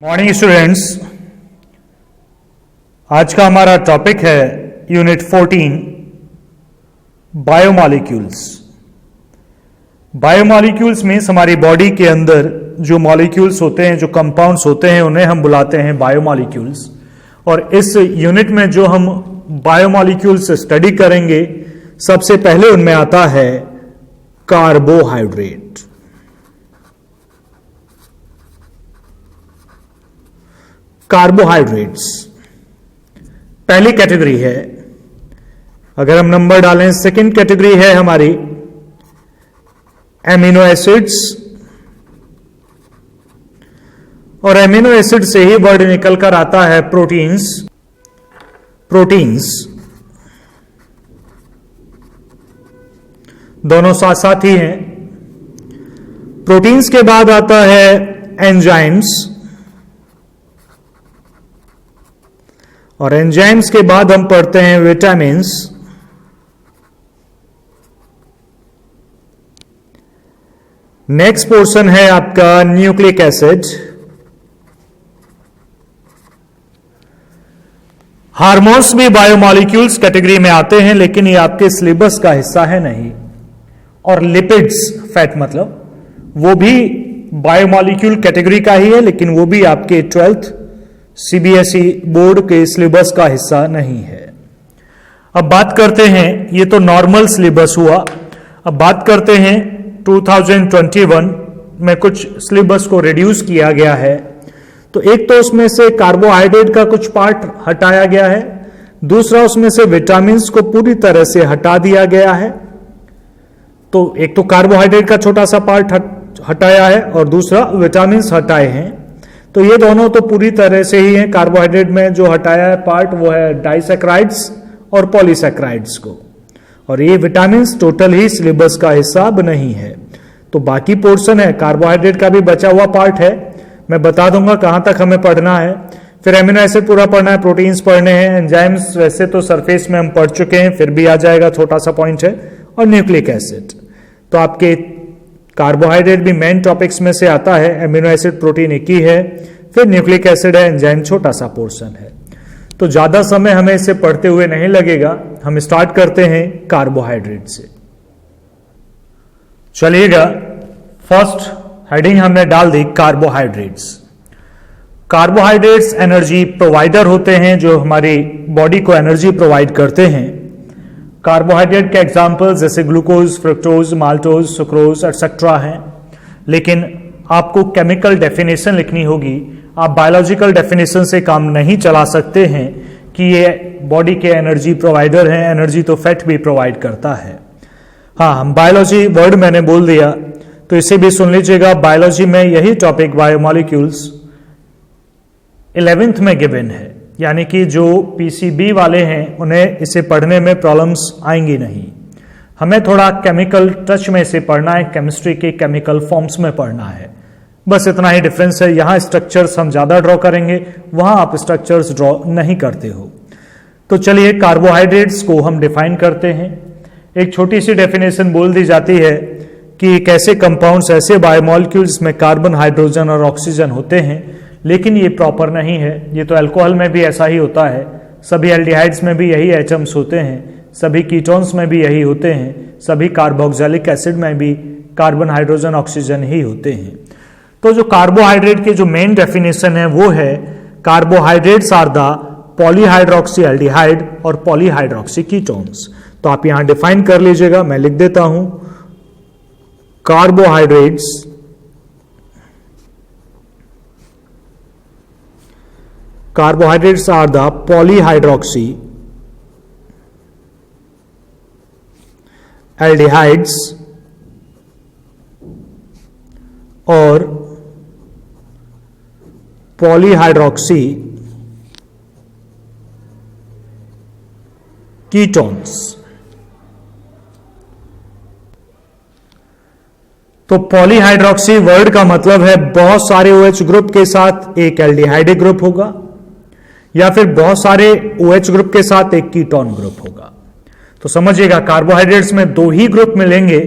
Morning students, आज का हमारा टॉपिक है यूनिट 14 बायोमॉलिक्यूल्स। बायोमॉलिक्यूल्स मीन्स हमारी बॉडी के अंदर जो मॉलिक्यूल्स होते हैं, जो कंपाउंड्स होते हैं, उन्हें हम बुलाते हैं बायोमॉलिक्यूल्स। और इस यूनिट में जो हम बायोमॉलिक्यूल्स स्टडी करेंगे, सबसे पहले उनमें आता है कार्बोहाइड्रेट। कार्बोहाइड्रेट्स पहली कैटेगरी है। अगर हम नंबर डालें, सेकंड कैटेगरी है हमारी एमिनो एसिड्स, और एमिनो एसिड से ही वर्ड निकलकर आता है प्रोटीन्स। प्रोटीन्स दोनों साथ साथ ही हैं। प्रोटीन्स के बाद आता है एंजाइम्स, और एंजाइम्स के बाद हम पढ़ते हैं विटामिन्स। नेक्स्ट पोर्शन है आपका न्यूक्लिक एसिड। हार्मोन्स भी बायोमॉलिक्यूल्स कैटेगरी में आते हैं, लेकिन ये आपके सिलेबस का हिस्सा है नहीं। और लिपिड्स, फैट मतलब, वो भी बायोमॉलिक्यूल कैटेगरी का ही है, लेकिन वो भी आपके 12th सीबीएसई बोर्ड के सिलेबस का हिस्सा नहीं है। अब बात करते हैं, ये तो नॉर्मल सिलेबस हुआ। अब बात करते हैं 2021 में कुछ सिलेबस को रिड्यूस किया गया है। तो एक तो उसमें से कार्बोहाइड्रेट का कुछ पार्ट हटाया गया है, दूसरा उसमें से विटामिन्स को पूरी तरह से हटा दिया गया है। तो एक तो कार्बोहाइड्रेट का छोटा सा पार्ट हटाया है और दूसरा विटामिन्स हटाए हैं। तो ये दोनों तो पूरी तरह से ही हैं। कार्बोहाइड्रेट में जो हटाया है पार्ट वो है डाइसैकेराइड्स और पॉलीसैकेराइड्स को, और ये विटामिन्स टोटल ही सिलेबस का हिस्सा अब नहीं है। तो बाकी पोर्शन है, कार्बोहाइड्रेट का भी बचा हुआ पार्ट है, मैं बता दूंगा कहां तक हमें पढ़ना है। फिर एमिनो एसिड पूरा पढ़ना है, प्रोटीन्स पढ़ने हैं, एंजाइम्स वैसे तो सरफेस में हम पढ़ चुके हैं, फिर भी आ जाएगा, छोटा सा पॉइंट है, और न्यूक्लिक एसिड। तो आपके कार्बोहाइड्रेट भी मेन टॉपिक्स में से आता है, एमिनो एसिड प्रोटीन एक ही है, फिर न्यूक्लिक एसिड है, एंजाइम छोटा सा पोर्शन है। तो ज्यादा समय हमें इसे पढ़ते हुए नहीं लगेगा। हम स्टार्ट करते हैं कार्बोहाइड्रेट से। चलिएगा, फर्स्ट हेडिंग हमने डाल दी कार्बोहाइड्रेट्स। कार्बोहाइड्रेट्स एनर्जी प्रोवाइडर होते हैं, जो हमारी बॉडी को एनर्जी प्रोवाइड करते हैं। कार्बोहाइड्रेट के एग्जाम्पल्स जैसे glucose, fructose, maltose, sucrose etcetera हैं। लेकिन आपको केमिकल डेफिनेशन लिखनी होगी। आप बायोलॉजिकल डेफिनेशन से काम नहीं चला सकते हैं कि ये बॉडी के एनर्जी प्रोवाइडर हैं। एनर्जी तो फैट भी प्रोवाइड करता है। हाँ, हम बायोलॉजी वर्ड मैंने बोल दिया, तो इसे भी सुन लीजिएगा। बायोलॉजी में यही टॉपिक बायोमॉलिक्यूल्स 11th में गिवन है, यानी कि जो पीसीबी वाले हैं उन्हें इसे पढ़ने में प्रॉब्लम्स आएंगी नहीं। हमें थोड़ा केमिकल टच में इसे पढ़ना है, केमिस्ट्री के केमिकल फॉर्म्स में पढ़ना है, बस इतना ही डिफरेंस है। यहां स्ट्रक्चर्स हम ज्यादा ड्रॉ करेंगे, वहां आप स्ट्रक्चर्स ड्रॉ नहीं करते हो। तो चलिए कार्बोहाइड्रेट्स को हम डिफाइन करते हैं। एक छोटी सी डेफिनेशन बोल दी जाती है कि कैसे कंपाउंड्स, ऐसे बायोमॉलिक्यूल्स में कार्बन, हाइड्रोजन और ऑक्सीजन होते हैं, लेकिन ये प्रॉपर नहीं है। ये तो अल्कोहल में भी ऐसा ही होता है, सभी एल्डिहाइड्स में भी यही एटम्स होते हैं, सभी कीटोन्स में भी यही होते हैं, सभी कार्बोक्सिलिक एसिड में भी कार्बन, हाइड्रोजन, ऑक्सीजन ही होते हैं। तो जो कार्बोहाइड्रेट के जो मेन डेफिनेशन है वो है, carbohydrates are the polyhydroxy aldehyde और पॉलीहाइड्रोक्सी कीटोन्स। तो आप यहां डिफाइन कर लीजिएगा, मैं लिख देता हूं। Carbohydrates are the polyhydroxy aldehydes और पॉलीहाइड्रोक्सी कीटोन्स। तो पॉलीहाइड्रोक्सी वर्ड का मतलब है बहुत सारे OH ग्रुप के साथ एक एल्डिहाइड ग्रुप होगा, या फिर बहुत सारे OH ग्रुप के साथ एक कीटोन ग्रुप होगा। तो समझिएगा कार्बोहाइड्रेट्स में दो ही ग्रुप मिलेंगे,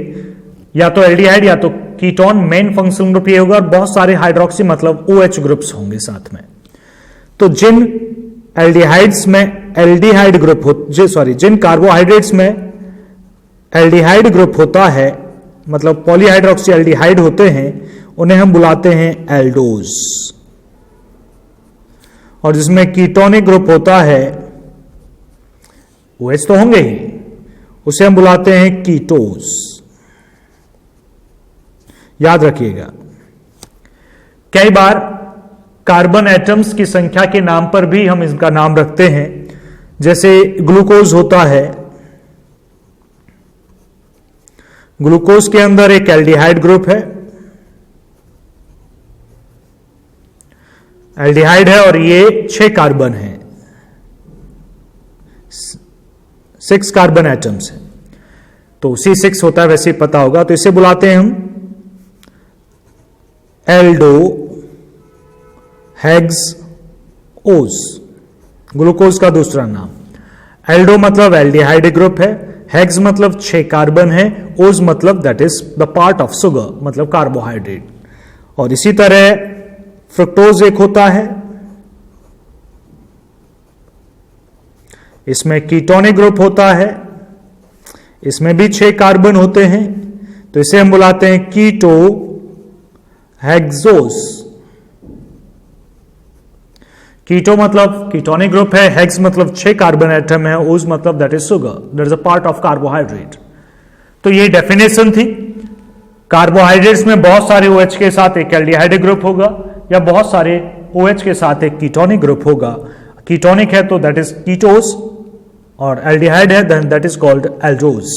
या तो एल्डिहाइड या तो कीटोन मेन फंक्शनल ग्रुप ये होगा और बहुत सारे हाइड्रोक्सी मतलब OH ग्रुप्स होंगे साथ में। तो जिन एल्डिहाइड्स में एल्डिहाइड ग्रुप जिन कार्बोहाइड्रेट्स में एल्डिहाइड ग्रुप होता है मतलब पॉलीहाइड्रोक्सी एल्डिहाइड होते हैं, उन्हें हम बुलाते हैं एल्डोज। और जिसमें कीटोनिक ग्रुप होता है, OH तो होंगे ही, उसे हम बुलाते हैं कीटोज। याद रखिएगा, कई बार कार्बन एटम्स की संख्या के नाम पर भी हम इसका नाम रखते हैं। जैसे ग्लूकोज होता है, ग्लूकोज के अंदर एक एल्डिहाइड ग्रुप है, एल्डिहाइड है और ये 6 कार्बन है, 6 कार्बन एटम्स है, तो C6 होता है, वैसे ही पता होगा। तो इसे बुलाते हैं हम एल्डो हेक्स ओज, ग्लूकोज का दूसरा नाम। एल्डो मतलब एल्डिहाइड ग्रुप है, हेक्स मतलब 6 कार्बन है, ओज मतलब that is the part of sugar मतलब कार्बोहाइड्रेट। और इसी तरह फ्रुक्टोज एक होता है, इसमें कीटोनिक ग्रुप होता है, इसमें भी 6 कार्बन होते हैं, तो इसे हम बुलाते हैं कीटो हेक्सोस। कीटो मतलब कीटोनिक ग्रुप है, हेक्स मतलब 6 कार्बन एटम है, ओज मतलब that is sugar, that is a part of carbohydrate. तो ये डेफिनेशन थी। कार्बोहाइड्रेट्स में बहुत सारे OH के साथ एक एल्डिहाइड ग्रुप होगा या बहुत सारे OH के साथ एक कीटोनिक ग्रुप होगा। कीटोनिक है तो दैट इज कीटोस और एल्डिहाइड है then that is called aldose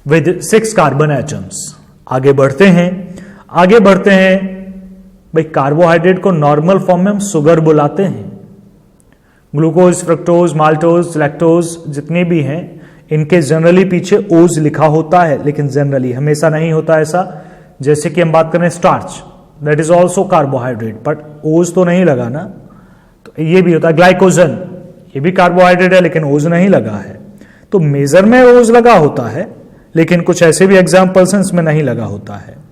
with 6 carbon atoms. आगे बढ़ते हैं भाई, कार्बोहाइड्रेट को नॉर्मल फॉर्म में हम शुगर बुलाते हैं। ग्लूकोज, फ्रुक्टोज, माल्टोज, लैक्टोज जितने भी हैं, इनके जनरली पीछे ओज लिखा होता है, लेकिन जनरली हमेशा नहीं होता ऐसा। जैसे कि हम बात करें starch, that is also carbohydrate, but ओज तो नहीं लगा ना। तो ये भी होता है ग्लाइकोजन, ये भी कार्बोहाइड्रेट है लेकिन ओज नहीं लगा है। तो मेजर में ओज लगा होता है, लेकिन कुछ ऐसे भी एग्जाम्पल्स हैं इसमें नहीं लगा होता है।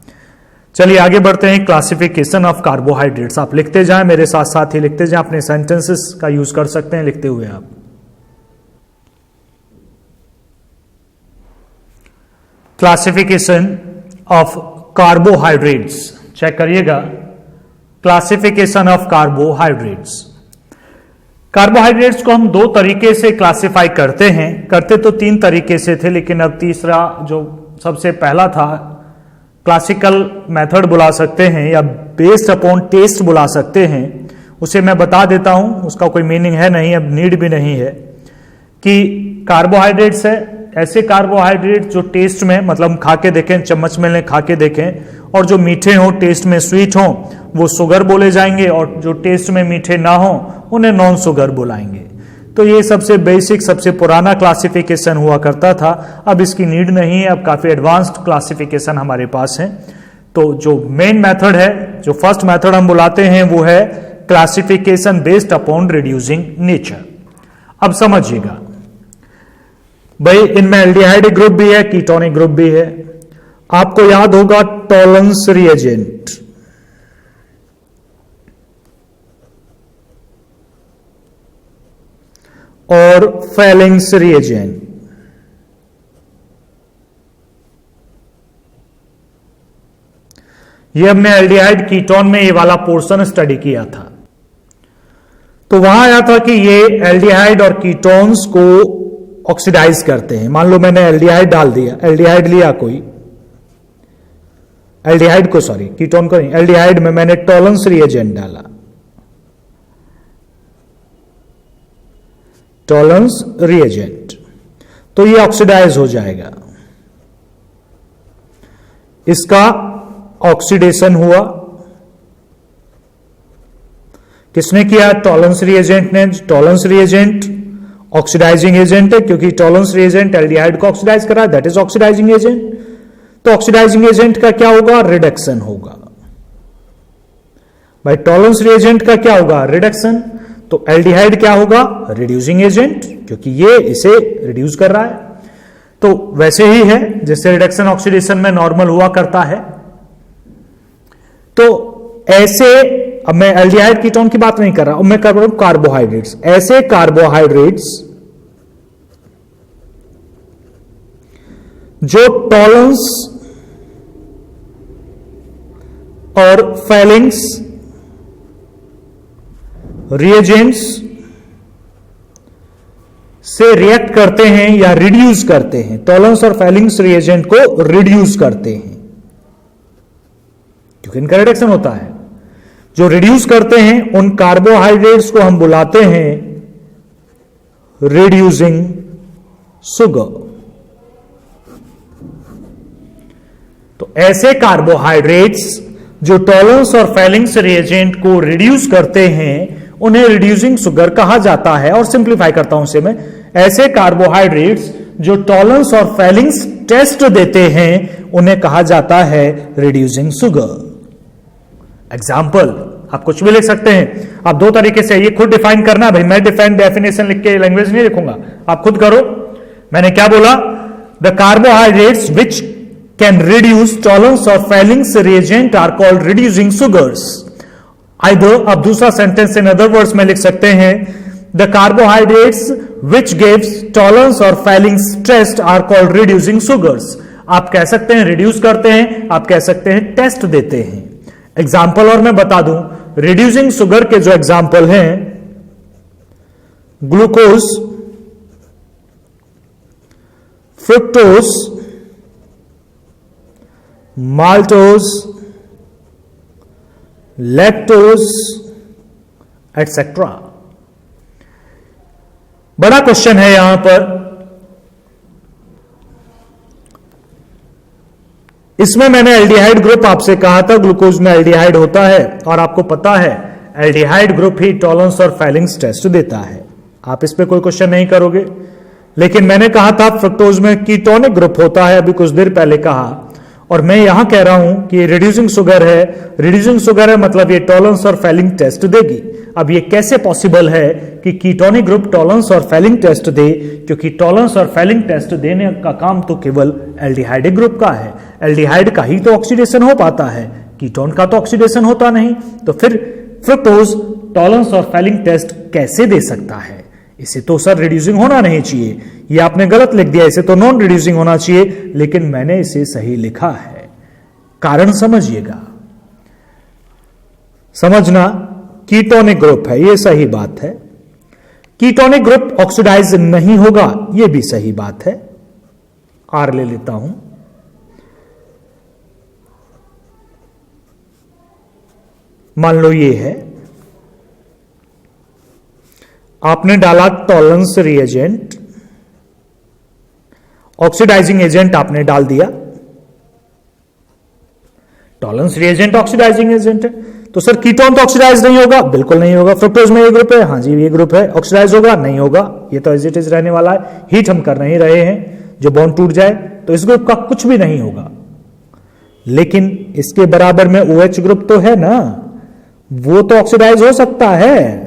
चलिए आगे बढ़ते हैं। क्लासिफिकेशन ऑफ कार्बोहाइड्रेट्स, आप लिखते जाएं, मेरे साथ साथ ही लिखते जाएं, अपने सेंटेंसेस का यूज कर सकते हैं लिखते हुए आप। क्लासिफिकेशन ऑफ कार्बोहाइड्रेट्स, चेक करिएगा। क्लासिफिकेशन ऑफ कार्बोहाइड्रेट्स, कार्बोहाइड्रेट्स को हम 2 तरीके से क्लासिफाई करते हैं। करते तो 3 तरीके से थे, लेकिन अब तीसरा जो सबसे पहला था, क्लासिकल मेथड बुला सकते हैं या बेस्ड अपॉन टेस्ट बुला सकते हैं, उसे मैं बता देता हूं। उसका कोई मीनिंग है नहीं, अब नीड भी नहीं है। कि कार्बोहाइड्रेट्स है ऐसे कार्बोहाइड्रेट जो टेस्ट में मतलब हम खा के देखें, चम्मच में लें खा के देखें, और जो मीठे हों, टेस्ट में स्वीट हों, वो शुगर बोले जाएंगे, और जो टेस्ट में मीठे ना हों उन्हें नॉन शुगर बुलाएंगे। तो ये सबसे बेसिक, सबसे पुराना क्लासिफिकेशन हुआ करता था। अब इसकी नीड नहीं है, अब काफी एडवांस्ड क्लासिफिकेशन हमारे पास है। तो जो मेन मेथड है, जो फर्स्ट मेथड हम बुलाते हैं, वो है classification based upon reducing nature. अब समझिएगा भाई, इनमें एल्डिहाइड ग्रुप भी है, कीटोनिक ग्रुप भी है। आपको याद होगा टॉलरेंस रिएजेंट, और फेलिंग्स रिएजेंट। ये हमने एल्डिहाइड कीटोन में ये वाला पोर्शन स्टडी किया था। तो वहां आया था कि ये एल्डिहाइड और कीटोन्स को ऑक्सीडाइज करते हैं। मान लो मैंने एल्डिहाइड डाल दिया, एल्डिहाइड लिया कोई, एल्डिहाइड को सॉरी कीटोन को नहीं, एल्डिहाइड में मैंने टॉलरेंस रिएजेंट डाला, टॉलरेंस रिएजेंट, तो ये ऑक्सीडाइज हो जाएगा। इसका ऑक्सीडेशन हुआ, किसने किया? टॉलरेंस रिएजेंट ने। टॉलरेंस रिएजेंट ऑक्सीडाइजिंग एजेंट है, क्योंकि टॉलरेंस रिएजेंट एल्डिहाइड को ऑक्सीडाइज करा, दैट इज ऑक्सीडाइजिंग एजेंट। तो ऑक्सीडाइजिंग एजेंट का क्या होगा? रिडक्शन होगा। भाई टॉलरेंस रिएजेंट का क्या होगा? रिडक्शन। तो एल्डिहाइड क्या होगा? रिड्यूसिंग एजेंट, क्योंकि ये इसे रिड्यूस कर रहा है। तो वैसे ही है जैसे रिडक्शन ऑक्सीडेशन में नॉर्मल हुआ करता है। तो ऐसे, अब मैं एल्डिहाइड कीटोन की बात नहीं कर रहा हूं, मैं कर रहा हूं कार्बोहाइड्रेट्स। ऐसे कार्बोहाइड्रेट्स जो टॉलरेंस और फेलिंग्स रिएजेंट्स से रिएक्ट करते हैं या रिड्यूस करते हैं, टॉलरेंस और फेलिंग्स रिएजेंट को रिड्यूस करते हैं, क्योंकि इनका रिडक्शन होता है। जो रिड्यूस करते हैं उन कार्बोहाइड्रेट्स को हम बुलाते हैं रिड्यूसिंग शुगर। तो ऐसे कार्बोहाइड्रेट्स जो टॉलरेंस और फेलिंग्स रिएजेंट को रिड्यूस करते हैं उन्हें रिड्यूसिंग शुगर कहा जाता है। और सिंप्लीफाई करता हूं इसे मैं, ऐसे कार्बोहाइड्रेट्स जो टॉलरेंस और फेलिंग्स टेस्ट देते हैं उन्हें कहा जाता है रिड्यूसिंग शुगर। एग्जाम्पल आप कुछ भी लिख सकते हैं, आप दो तरीके से, ये खुद डिफाइन करना भाई, मैं डेफिनेशन लिख के लैंग्वेज नहीं लिखूंगा, आप खुद करो। मैंने क्या बोला, the carbohydrates which can reduce Tollens और Fehling's reagent are called reducing sugars. Either, अब दूसरा सेंटेंस इन अदर वर्ड्स में लिख सकते हैं, the carbohydrates which gives Tollens और Fehling's test are called reducing sugars. आप कह सकते हैं रिड्यूस करते हैं, आप कह सकते हैं टेस्ट देते हैं। एग्जाम्पल और मैं बता दूं, रिड्यूसिंग शुगर के जो एग्जाम्पल हैं, glucose, fructose, maltose, lactose etcetera. बड़ा क्वेश्चन है यहां पर, इसमें मैंने एल्डिहाइड ग्रुप आपसे कहा था, ग्लूकोज में एल्डिहाइड होता है और आपको पता है एल्डिहाइड ग्रुप ही टॉलरेंस और फेलिंग्स टेस्ट देता है। आप इस पे कोई क्वेश्चन नहीं करोगे। लेकिन मैंने कहा था फ्रुक्टोज में कीटोनिक ग्रुप होता है, अभी कुछ देर पहले कहा, और मैं यहां कह रहा हूं कि रिड्यूसिंग शुगर है। रिड्यूसिंग शुगर है मतलब ये टॉलरेंस और फेलिंग टेस्ट देगी। अब ये कैसे पॉसिबल है कि कीटोनिक ग्रुप टॉलरेंस और फेलिंग टेस्ट दे, क्योंकि टॉलरेंस और फेलिंग टेस्ट देने का काम तो केवल एल्डिहाइडिक ग्रुप का है। एल्डिहाइड का ही तो ऑक्सीडेशन हो पाता है, कीटोन का तो ऑक्सीडेशन होता नहीं। तो फिर फ्रुक्टोज टॉलरेंस और फेलिंग टेस्ट कैसे दे सकता है? इसे तो सर रिड्यूसिंग होना नहीं चाहिए, ये आपने गलत लिख दिया, इसे तो नॉन रिड्यूसिंग होना चाहिए, लेकिन मैंने इसे सही लिखा है। कारण समझिएगा, समझना, कीटोनिक ग्रुप है, ये सही बात है। कीटोनिक ग्रुप ऑक्सीडाइज नहीं होगा, ये भी सही बात है। आर ले लेता हूं, मान लो ये है, आपने डाला टॉलरेंस रिएजेंट, ऑक्सीडाइजिंग एजेंट आपने डाल दिया। टॉलरेंस रिएजेंट ऑक्सीडाइजिंग एजेंट है, तो सर कीटोन तो ऑक्सीडाइज नहीं होगा, बिल्कुल नहीं होगा। फ्रुक्टोज में ये ग्रुप है, हाँ जी ये ग्रुप है, ऑक्सीडाइज होगा नहीं होगा, ये तो एज इट इज रहने वाला है। हीट हम कर नहीं रहे हैं, जो बॉन्ड टूट जाए तो इस ग्रुप का कुछ भी नहीं होगा। लेकिन इसके बराबर में OH ग्रुप तो है ना, वो तो ऑक्सीडाइज हो सकता है।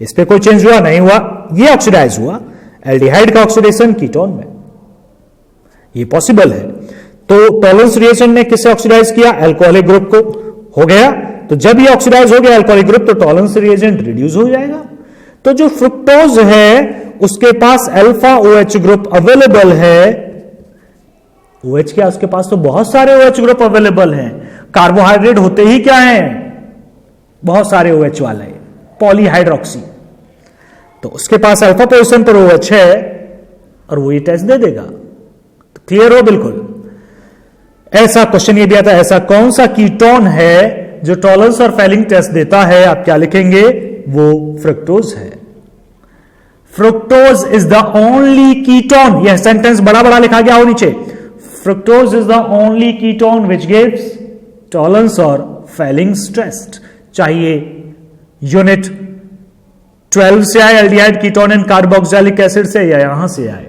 इस पे कोई चेंज हुआ नहीं हुआ, ये ऑक्सीडाइज हुआ। एल्डिहाइड का ऑक्सीडेशन कीटोन में, ये पॉसिबल है। तो टॉलरेंस रिएजेंट ने किसे ऑक्सीडाइज किया? अल्कोहलिक ग्रुप को। हो गया, तो जब ये ऑक्सीडाइज हो गया अल्कोहलिक ग्रुप, तो टॉलरेंस रिएजेंट रिड्यूस हो जाएगा। तो जो फ्रुक्टोज है उसके पास अल्फा OH ग्रुप अवेलेबल है। OH क्या, उसके पास तो बहुत सारे OH ग्रुप अवेलेबल हैं। कार्बोहाइड्रेट होते ही क्या है, बहुत सारे OH वाले, पॉलीहाइड्रोक्सी। तो उसके पास अल्फा पोजीशन पर OH है और वो ये टेस्ट दे देगा। तो क्लियर हो बिल्कुल। ऐसा क्वेश्चन ये भी आता है, ऐसा कौन सा कीटोन है जो टॉलरेंस और फेलिंग टेस्ट देता है? आप क्या लिखेंगे? वो फ्रुक्टोज है। Fructose is the only ketone, यह सेंटेंस बड़ा बड़ा लिखा गया हो नीचे, fructose is the only ketone which gives Tollens और फेलिंग्स टेस्ट। चाहिए यूनिट 12 से आए aldehyde ketone and carboxylic acid से, या यहां से आए।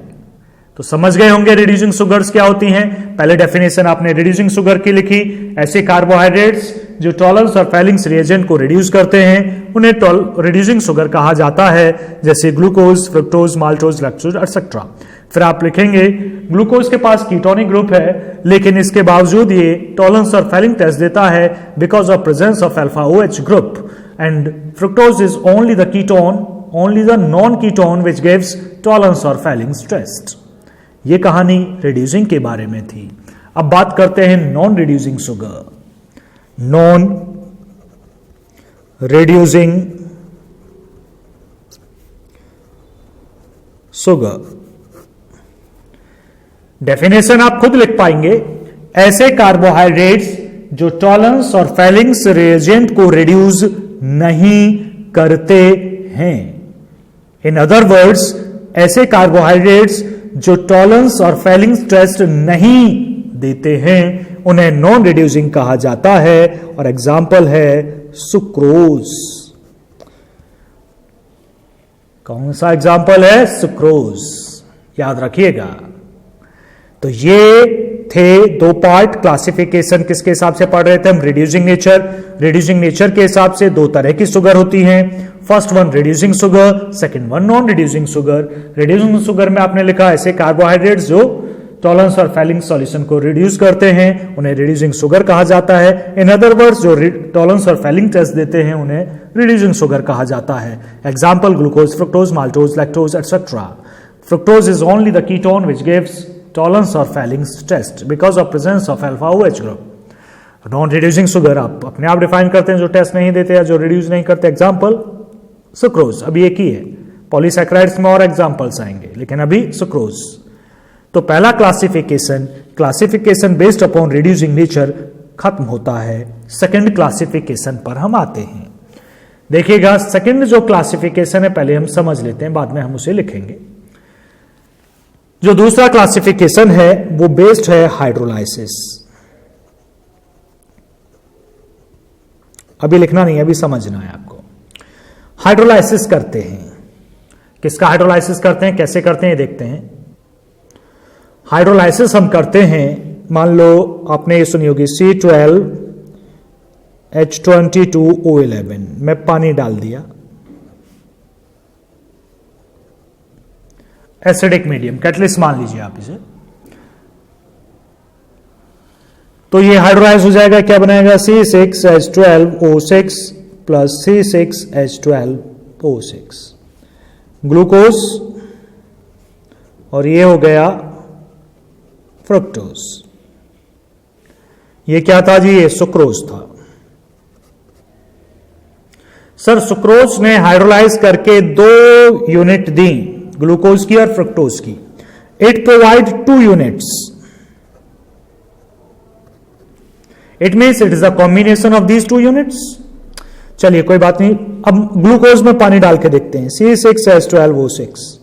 तो समझ गए होंगे रिड्यूसिंग शुगर्स क्या होती हैं। पहले डेफिनेशन आपने रिड्यूसिंग शुगर की लिखी, ऐसे कार्बोहाइड्रेट्स जो टॉलरेंस और फेलिंग्स रिएजेंट को रिड्यूस करते हैं उन्हें रिड्यूसिंग शुगर कहा जाता है, जैसे glucose, fructose, maltose, lactose etcetera. फिर आप लिखेंगे ग्लूकोज के पास कीटोनिक ग्रुप है, लेकिन इसके बावजूद ये टॉलरेंस और फेलिंग टेस्ट देता है because of presence of alpha OH group, and fructose is only the ketone, only the non ketone which gives Tollens और फेलिंग टेस्ट। ये कहानी रिड्यूसिंग के बारे में थी। अब बात करते हैं non reducing sugar. Non reducing sugar, definition आप खुद लिख पाएंगे, ऐसे कार्बोहाइड्रेट्स जो टॉलरेंस और फेलिंग्स रिएजेंट को रिड्यूस नहीं करते हैं। इन अदर वर्ड्स, ऐसे कार्बोहाइड्रेट्स जो टॉलरेंस और फेलिंग्स टेस्ट नहीं देते हैं उन्हें नॉन रिड्यूसिंग कहा जाता है, और एग्जाम्पल है सुक्रोज। कौन सा एग्जाम्पल है? सुक्रोज, याद रखिएगा। तो ये थे दो पार्ट। क्लासिफिकेशन किसके हिसाब से पढ़ रहे थे हम? Reducing nature. रिड्यूसिंग नेचर के हिसाब से दो तरह की शुगर होती हैं, first one reducing sugar, second one non reducing sugar. Reducing sugar में आपने लिखा ऐसे कार्बोहाइड्रेट्स जो टॉलरेंस और फेलिंग सॉल्यूशन को रिड्यूस करते हैं उन्हें रिड्यूसिंग शुगर कहा जाता है। इन अदर वर्ड्स, जो टॉलरेंस और फेलिंग टेस्ट देते हैं उन्हें रिड्यूसिंग शुगर कहा जाता है। Example glucose, fructose, maltose, lactose etcetera. Fructose is only the ketone which gives Tollens और Fehling's test because of presence of alpha OH group. Non reducing sugar आप अपने आप डिफाइन करते हैं जो टेस्ट नहीं देते या जो रिड्यूस नहीं करते। एग्जाम्पल सुक्रोज, अभी एक ही है, पॉलीसैकेराइड्स में और एग्जाम्पल्स आएंगे, लेकिन अभी सुक्रोज। तो पहला classification based upon reducing nature खत्म होता है। सेकंड क्लासिफिकेशन पर हम आते हैं। देखिएगा, सेकंड जो क्लासिफिकेशन है पहले हम समझ लेते हैं, बाद में हम उसे लिखेंगे। जो दूसरा क्लासिफिकेशन है वो बेस्ड है हाइड्रोलाइसिस। अभी लिखना नहीं, अभी समझना है आपको। हाइड्रोलाइसिस करते हैं, किसका हाइड्रोलाइसिस करते हैं, कैसे करते हैं देखते हैं। हाइड्रोलाइसिस हम करते हैं, मान लो आपने ये सुनी होगी C12H22O11 में पानी डाल दिया, एसिडिक मीडियम, कैटलिस्ट मान लीजिए आप इसे, तो ये हाइड्रोलाइज हो जाएगा। क्या बनाएगा? C6H12O6 प्लस C6H12O6 ग्लूकोज, और ये हो गया फ्रुक्टोज। ये क्या था जी? ये सुक्रोज था। सर सुक्रोज ने हाइड्रोलाइज करके 2 यूनिट दी, ग्लूकोज की और फ्रुक्टोज की। It provide 2 units. It means it is a combination of these 2 units. चलिए कोई बात नहीं, अब ग्लूकोज में पानी डाल के देखते हैं। C6H12O6,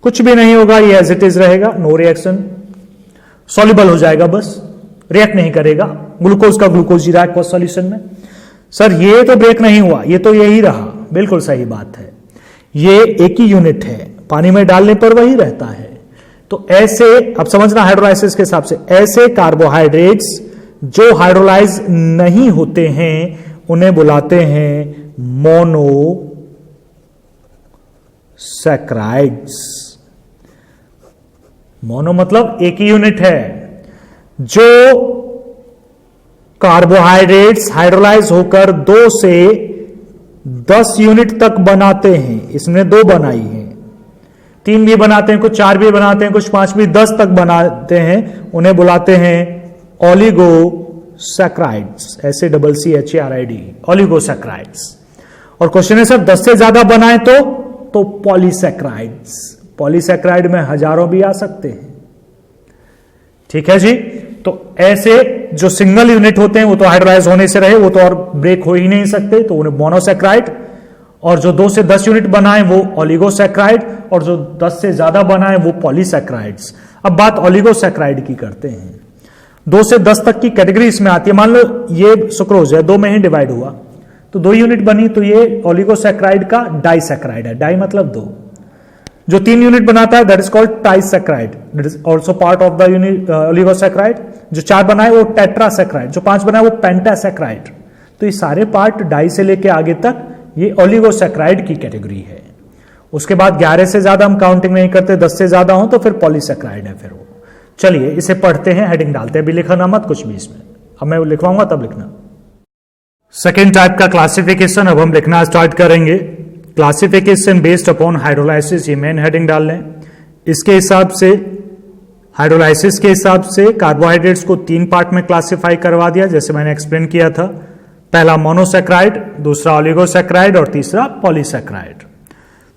कुछ भी नहीं होगा, ये एज इट इज रहेगा, नो रिएक्शन, सॉल्युबल हो जाएगा, बस रिएक्ट नहीं करेगा। ग्लूकोज का ग्लूकोज ही रहा एक्वस सॉल्यूशन में। सर ये तो ब्रेक नहीं हुआ, ये तो यही रहा, बिल्कुल सही बात है। ये एक ही यूनिट है, पानी में डालने पर वही रहता है। तो ऐसे, अब समझना हाइड्रोलाइसिस के हिसाब से, ऐसे कार्बोहाइड्रेट्स जो हाइड्रोलाइज नहीं होते हैं उन्हें बुलाते हैं मोनोसैकराइड्स। मोनो मतलब एक ही यूनिट है। जो कार्बोहाइड्रेट्स हाइड्रोलाइज होकर 2 से 10 यूनिट तक बनाते हैं, इसने 2 बनाई है, 3 भी बनाते हैं, कुछ 4 भी बनाते हैं, कुछ 5 भी, 10 तक बनाते हैं, उन्हें बुलाते हैं ओलिगोसैकराइड्स। ऐसे CCHARID, ओलिगोसैकराइड्स। और क्वेश्चन है सर 10 से ज्यादा बनाए तो पॉलीसैकराइड्स। पॉलीसैकराइड में हजारों भी आ सकते हैं, ठीक है जी। तो ऐसे जो सिंगल यूनिट होते हैं वो तो हाइड्रोलाइज होने से रहे, वो तो और ब्रेक हो ही नहीं सकते, तो उन्हें मोनोसैकराइड। और जो 2 से 10 यूनिट बनाए वो ओलिगोसैकराइड, और जो 10 से ज्यादा बनाए वो पॉलीसैकराइड्स। अब बात ओलिगोसैकराइड की करते हैं। 2 से 10 तक की कैटेगरी इसमें आती है। मान लो ये सुक्रोज है, 2 में ही डिवाइड हुआ तो 2 यूनिट बनी, तो ये ओलिगोसैकराइड का डाइसैकराइड है। डाई मतलब 2। जो 3 यूनिट बनाता है that is called trisaccharide, that is also part of the unit oligosaccharide. जो 4 बनाए वो टेट्रासैकराइड, जो 5 बनाए वो पेंटासैकराइड। तो ये सारे पार्ट डाई से लेके आगे तक ये ओलिगोसैकराइड की कैटेगरी है। उसके बाद 11 से ज्यादा हम काउंटिंग नहीं करते, 10 से ज्यादा हो तो फिर पॉलीसैकेराइड है फिर वो। चलिए इसे पढ़ते हैं, हेडिंग डालते हैं, अभी लिखना मत कुछ भी इसमें, अब मैं लिखवाऊंगा तब लिखना। सेकेंड टाइप का क्लासिफिकेशन अब हम लिखना स्टार्ट करेंगे। क्लासिफिकेशन बेस्ड अपॉन हाइड्रोलाइसिस, ये मेन हेडिंग डाल लें। इसके हिसाब से हाइड्रोलाइसिस के हिसाब से कार्बोहाइड्रेट्स को 3 पार्ट में क्लासिफाई करवा दिया, जैसे मैंने एक्सप्लेन किया था। पहला मोनोसैकेराइड, दूसरा ओलिगोसैकेराइड और तीसरा पॉलीसैकेराइड।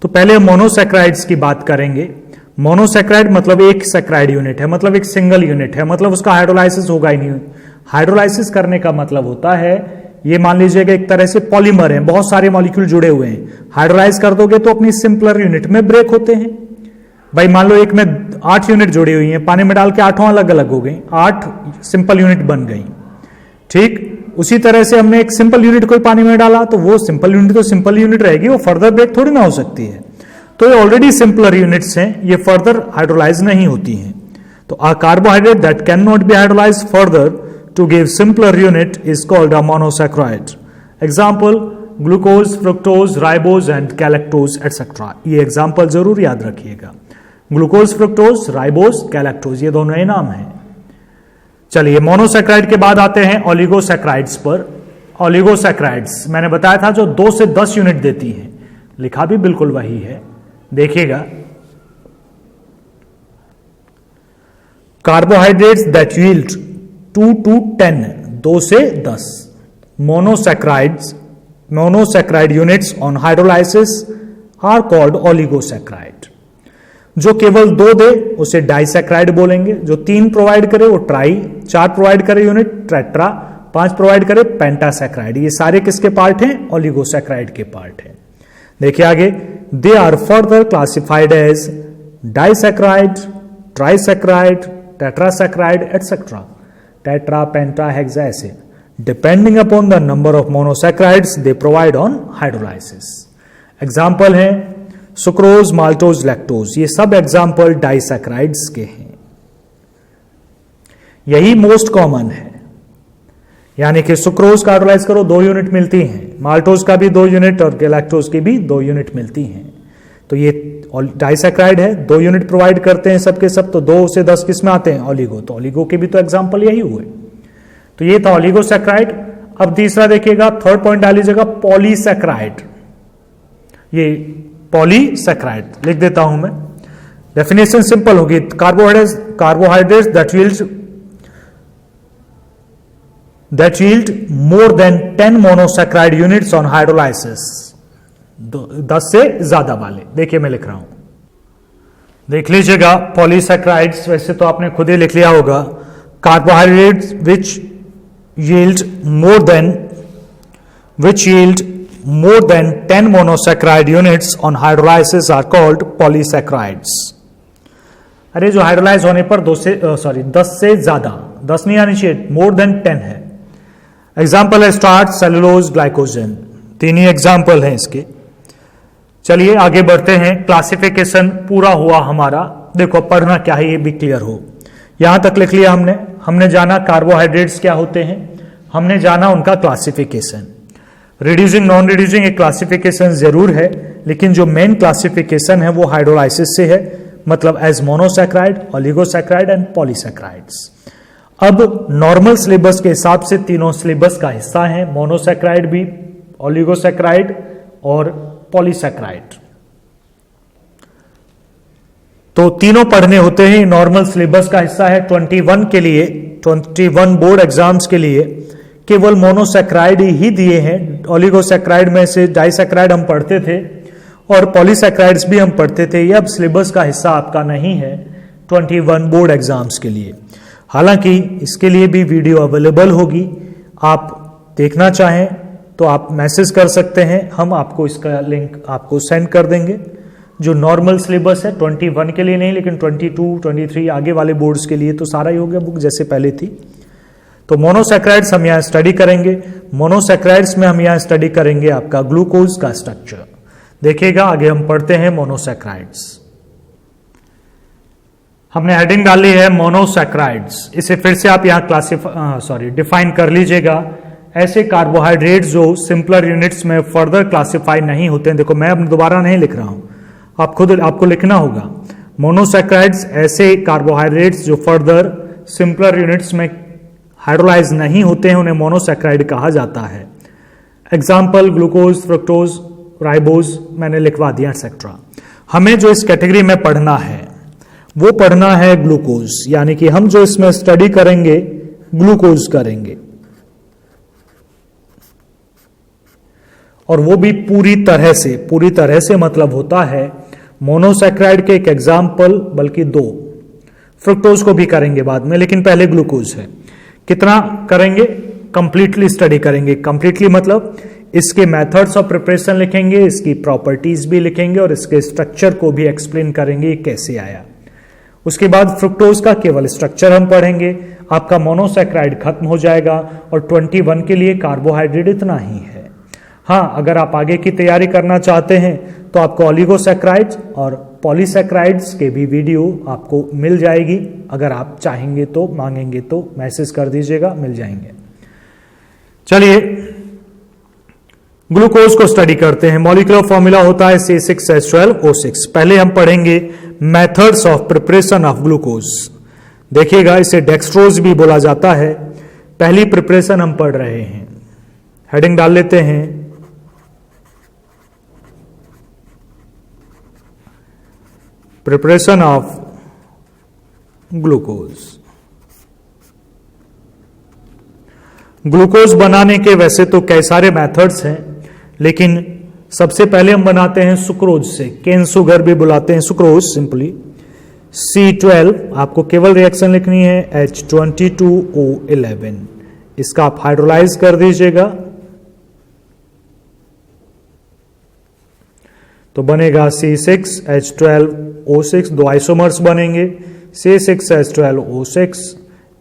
तो पहले मोनोसैकेराइड्स की बात करेंगे। मोनोसैकेराइड मतलब एक सैकेराइड यूनिट है, मतलब एक सिंगल यूनिट है, मतलब उसका हाइड्रोलाइसिस होगा ही नहीं। हाइड्रोलाइसिस करने का मतलब होता है, ये मान लीजिएगा एक तरह से पॉलीमर है, बहुत सारे मॉलिक्यूल जुड़े हुए हैं, हाइड्रोलाइज कर दोगे तो अपनी सिंपलर यूनिट में ब्रेक होते हैं। भाई मान लो एक में 8 यूनिट जुड़ी हुई हैं, पानी में डाल के 8 अलग अलग हो गई, 8 सिंपल यूनिट बन गई। ठीक उसी तरह से हमने एक सिंपल यूनिट कोई पानी में डाला तो वो सिंपल यूनिट तो सिंपल यूनिट रहेगी, वो फर्दर ब्रेक थोड़ी ना हो सकती है। तो ये ऑलरेडी सिंपलर यूनिट्स हैं, ये फर्दर हाइड्रोलाइज नहीं होती हैं। तो a carbohydrate that can not be hydrolyse further to give simpler unit is called a monosaccharide. Example glucose, fructose, ribose and galactose etcetera. ये एग्जाम्पल जरूर याद रखिएगा, ग्लूकोज, फ्रुक्टोज, राइबोज, गैलेक्टोज, ये दोनों ही नाम हैं। चलिए मोनोसैकेराइड के बाद आते हैं ओलिगोसैकेराइड्स पर। ओलिगोसैकेराइड्स मैंने बताया था जो 2 से 10 यूनिट देती हैं, लिखा भी बिल्कुल वही है, देखिएगा। कार्बोहाइड्रेट्स दैट यील्ड 2 to 10, 2 से 10 monosaccharide units on hydrolysis are called oligosaccharide. जो केवल 2 दे उसे डाइसैकेराइड बोलेंगे, जो 3 प्रोवाइड करे वो ट्राई, 4 प्रोवाइड करे यूनिट ट्रेट्रा, 5 प्रोवाइड करे पेंटासैकेराइड। ये सारे किसके पार्ट हैं? ओलिगोसैकेराइड के पार्ट हैं। देखिए आगे, they are further classified as disaccharide, trisaccharide, tetrasaccharide etcetera, tetra, penta, hexa, ऐसे depending upon the number of monosaccharides they provide on hydrolysis. Example है सुक्रोज, माल्टोज, लैक्टोज, ये सब एग्जाम्पल डाइसैकेराइड्स के हैं। यही मोस्ट कॉमन है, यानी कि सुक्रोज का हाइड्रोलाइज करो 2 यूनिट मिलती हैं, माल्टोज का भी 2 यूनिट और गैलेक्टोज की भी 2 यूनिट मिलती हैं। तो ये डाइसैकेराइड है, 2 यूनिट प्रोवाइड करते हैं सबके सब, तो 2 से 10 किस में आते हैं? ओलिगो। तो ओलिगो के भी तो एग्जाम्पल यही हुए। तो ये था ओलिगोसैकेराइड। अब तीसरा देखिएगा, थर्ड पॉइंट डाल लीजिएगा, पॉलीसैकेराइड। ये पॉलीसैकेराइड लिख देता हूं मैं, डेफिनेशन सिंपल होगी। Carbohydrates that yield more than 10 monosaccharide units on hydrolysis, 10 से ज्यादा वाले। देखिए मैं लिख रहा हूं, देख लीजिएगा। पॉलीसैकेराइड्स वैसे तो आपने खुद ही लिख लिया होगा। Carbohydrates which yield more than 10 monosaccharide units on hydrolysis are called polysaccharides। अरे जो हाइड्रोलाइज होने पर 10 से ज्यादा, 10 नहीं आनी चाहिए, मोर देन 10 है। एग्जाम्पल है स्टार्च, सेलुलोज, ग्लाइकोजन, 3 ही एग्जाम्पल हैं इसके। चलिए आगे बढ़ते हैं। क्लासिफिकेशन पूरा हुआ हमारा। देखो पढ़ना क्या है ये भी क्लियर हो। यहां तक लिख लिया हमने जाना कार्बोहाइड्रेट्स क्या होते हैं, हमने जाना उनका क्लासिफिकेशन। रिड्यूसिंग, नॉन रिड्यूसिंग एक क्लासिफिकेशन जरूर है, लेकिन जो मेन क्लासिफिकेशन है वो हाइड्रोलाइसिस से है, मतलब as monosaccharide, oligosaccharide and polysaccharides. अब नॉर्मल सिलेबस के हिसाब से तीनों सिलेबस का हिस्सा है, मोनोसैकेराइड भी, ओलिगोसैकेराइड और पॉलीसैकेराइड। तो तीनों पढ़ने होते हैं, नॉर्मल सिलेबस का हिस्सा है। 21 के लिए, 21 बोर्ड एग्जाम्स के लिए केवल मोनोसैकेराइड ही दिए हैं। ओलिगोसैकेराइड में से डाइसैकेराइड हम पढ़ते थे और पॉलीसैकेराइड्स भी हम पढ़ते थे। ये अब सिलेबस का हिस्सा आपका नहीं है 21 बोर्ड एग्जाम्स के लिए। हालांकि इसके लिए भी वीडियो अवेलेबल होगी, आप देखना चाहें तो आप मैसेज कर सकते हैं, हम आपको इसका लिंक आपको सेंड कर देंगे। जो नॉर्मल सिलेबस है 21 के लिए नहीं, लेकिन 22, 23 आगे वाले बोर्ड्स के लिए तो सारा ही हो गया बुक जैसे पहले थी। तो मोनोसैकेराइड्स हम यहां स्टडी करेंगे। मोनोसैकेराइड्स में हम यहां स्टडी करेंगे आपका ग्लूकोज का स्ट्रक्चर। देखिएगा आगे हम पढ़ते हैं मोनोसैकेराइड्स। हमने हेडिंग डाली है मोनोसैकेराइड्स। इसे फिर से आप यहां डिफाइन कर लीजिएगा। ऐसे कार्बोहाइड्रेट्स जो सिंपलर यूनिट्स में फर्दर क्लासिफाई नहीं होते हैं। देखो मैं अब दोबारा नहीं लिख रहा हूं, आपको लिखना होगा। मोनोसैकेराइड्स ऐसे कार्बोहाइड्रेट्स जो फर्दर सिंपलर यूनिट्स में हाइड्रोलाइज नहीं होते हैं, उन्हें मोनोसैकेराइड कहा जाता है। एग्जाम्पल ग्लूकोज, फ्रुक्टोज, राइबोज मैंने लिखवा दिया एक्सेट्रा। हमें जो इस कैटेगरी में पढ़ना है वो पढ़ना है ग्लूकोज, यानी कि हम जो इसमें स्टडी करेंगे ग्लूकोज करेंगे, और वो भी पूरी तरह से मतलब होता है मोनोसैकेराइड के एक एग्जाम्पल, बल्कि 2। फ्रुक्टोज को भी करेंगे बाद में, लेकिन पहले ग्लूकोज है। कितना करेंगे? कंप्लीटली स्टडी करेंगे। कंप्लीटली मतलब इसके मेथड्स ऑफ प्रिपरेशन लिखेंगे, इसकी प्रॉपर्टीज भी लिखेंगे और इसके स्ट्रक्चर को भी एक्सप्लेन करेंगे कैसे आया। उसके बाद फ्रुक्टोज का केवल स्ट्रक्चर हम पढ़ेंगे, आपका मोनोसैकेराइड खत्म हो जाएगा और 21 के लिए कार्बोहाइड्रेट इतना ही है। हाँ, अगर आप आगे की तैयारी करना चाहते हैं तो आपको ऑलिगोसैकेराइड्स और पॉलीसैकेराइड्स के भी वीडियो आपको मिल जाएगी। अगर आप चाहेंगे तो, मांगेंगे तो मैसेज कर दीजिएगा, मिल जाएंगे। चलिए ग्लूकोज को स्टडी करते हैं। मॉलिक्यूलर फॉर्मूला होता है C6H12O6। पहले हम पढ़ेंगे methods of preparation of glucose. देखिएगा, इसे डेक्सट्रोज भी बोला जाता है। पहली प्रिपरेशन हम पढ़ रहे हैं, हेडिंग डाल लेते हैं प्रिपरेशन ऑफ ग्लूकोज। ग्लूकोज बनाने के वैसे तो कई सारे मेथड्स हैं, लेकिन सबसे पहले हम बनाते हैं सुक्रोज से। केन सुगर भी बुलाते हैं सुक्रोज सिंपली। C12 आपको केवल रिएक्शन लिखनी है H22O11। इसका आप हाइड्रोलाइज कर दीजिएगा तो बनेगा C6H12O6। 2 आइसोमर्स बनेंगे C6H12O6।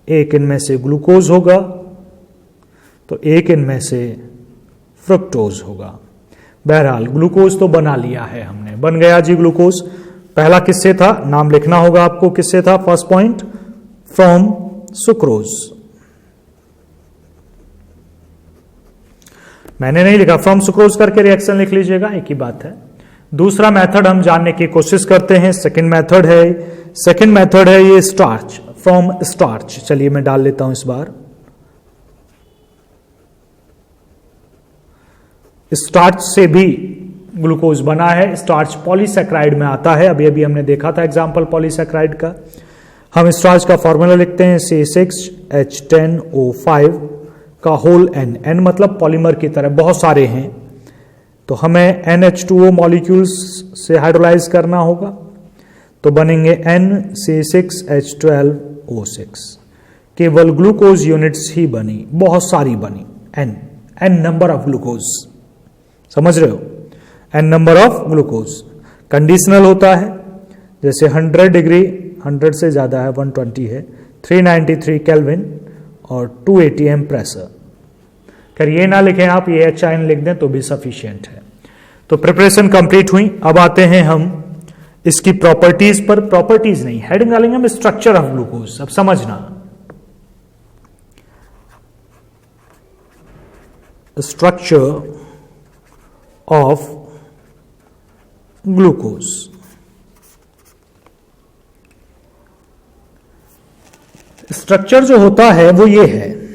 एक इनमें से ग्लूकोज होगा तो एक इनमें से फ्रुक्टोज होगा। बहरहाल ग्लूकोज तो बना लिया है हमने, बन गया जी ग्लूकोज। पहला किससे था? नाम लिखना होगा आपको, किससे था? First point from sucrose. मैंने नहीं लिखा, फ्रॉम सुक्रोज करके रिएक्शन लिख लीजिएगा, एक ही बात है। दूसरा मेथड हम जानने की कोशिश करते हैं। सेकंड मेथड है ये स्टार्च, फ्रॉम स्टार्च। चलिए मैं डाल लेता हूं इस बार। स्टार्च से भी ग्लूकोज बना है। स्टार्च पॉलीसैकेराइड में आता है, अभी अभी हमने देखा था एग्जांपल पॉलीसैकेराइड का। हम स्टार्च का फॉर्मूला लिखते हैं C6H10O5 का होल N मतलब पॉलीमर की तरह बहुत सारे हैं, तो हमें NH2O मॉलिक्यूल्स से हाइड्रोलाइज करना होगा, तो बनेंगे NC6H12O6। केवल ग्लूकोज यूनिट्स ही बनी, बहुत सारी बनी। N नंबर ऑफ ग्लूकोज, समझ रहे हो? N number of glucose. Conditional होता है, जैसे 100 डिग्री, 100 से ज्यादा है, 120 है, 393 केल्विन और 280 एम प्रेशर। कर ये ना लिखें आप, ये HIN लिख दें तो भी सफिशिएंट है। तो प्रिपरेशन कंप्लीट हुई। अब आते हैं हम इसकी प्रॉपर्टीज पर। प्रॉपर्टीज नहीं, हेडिंग डालेंगे हम स्ट्रक्चर ऑफ ग्लूकोज। अब समझना, स्ट्रक्चर ऑफ ग्लूकोज। स्ट्रक्चर जो होता है वो ये है,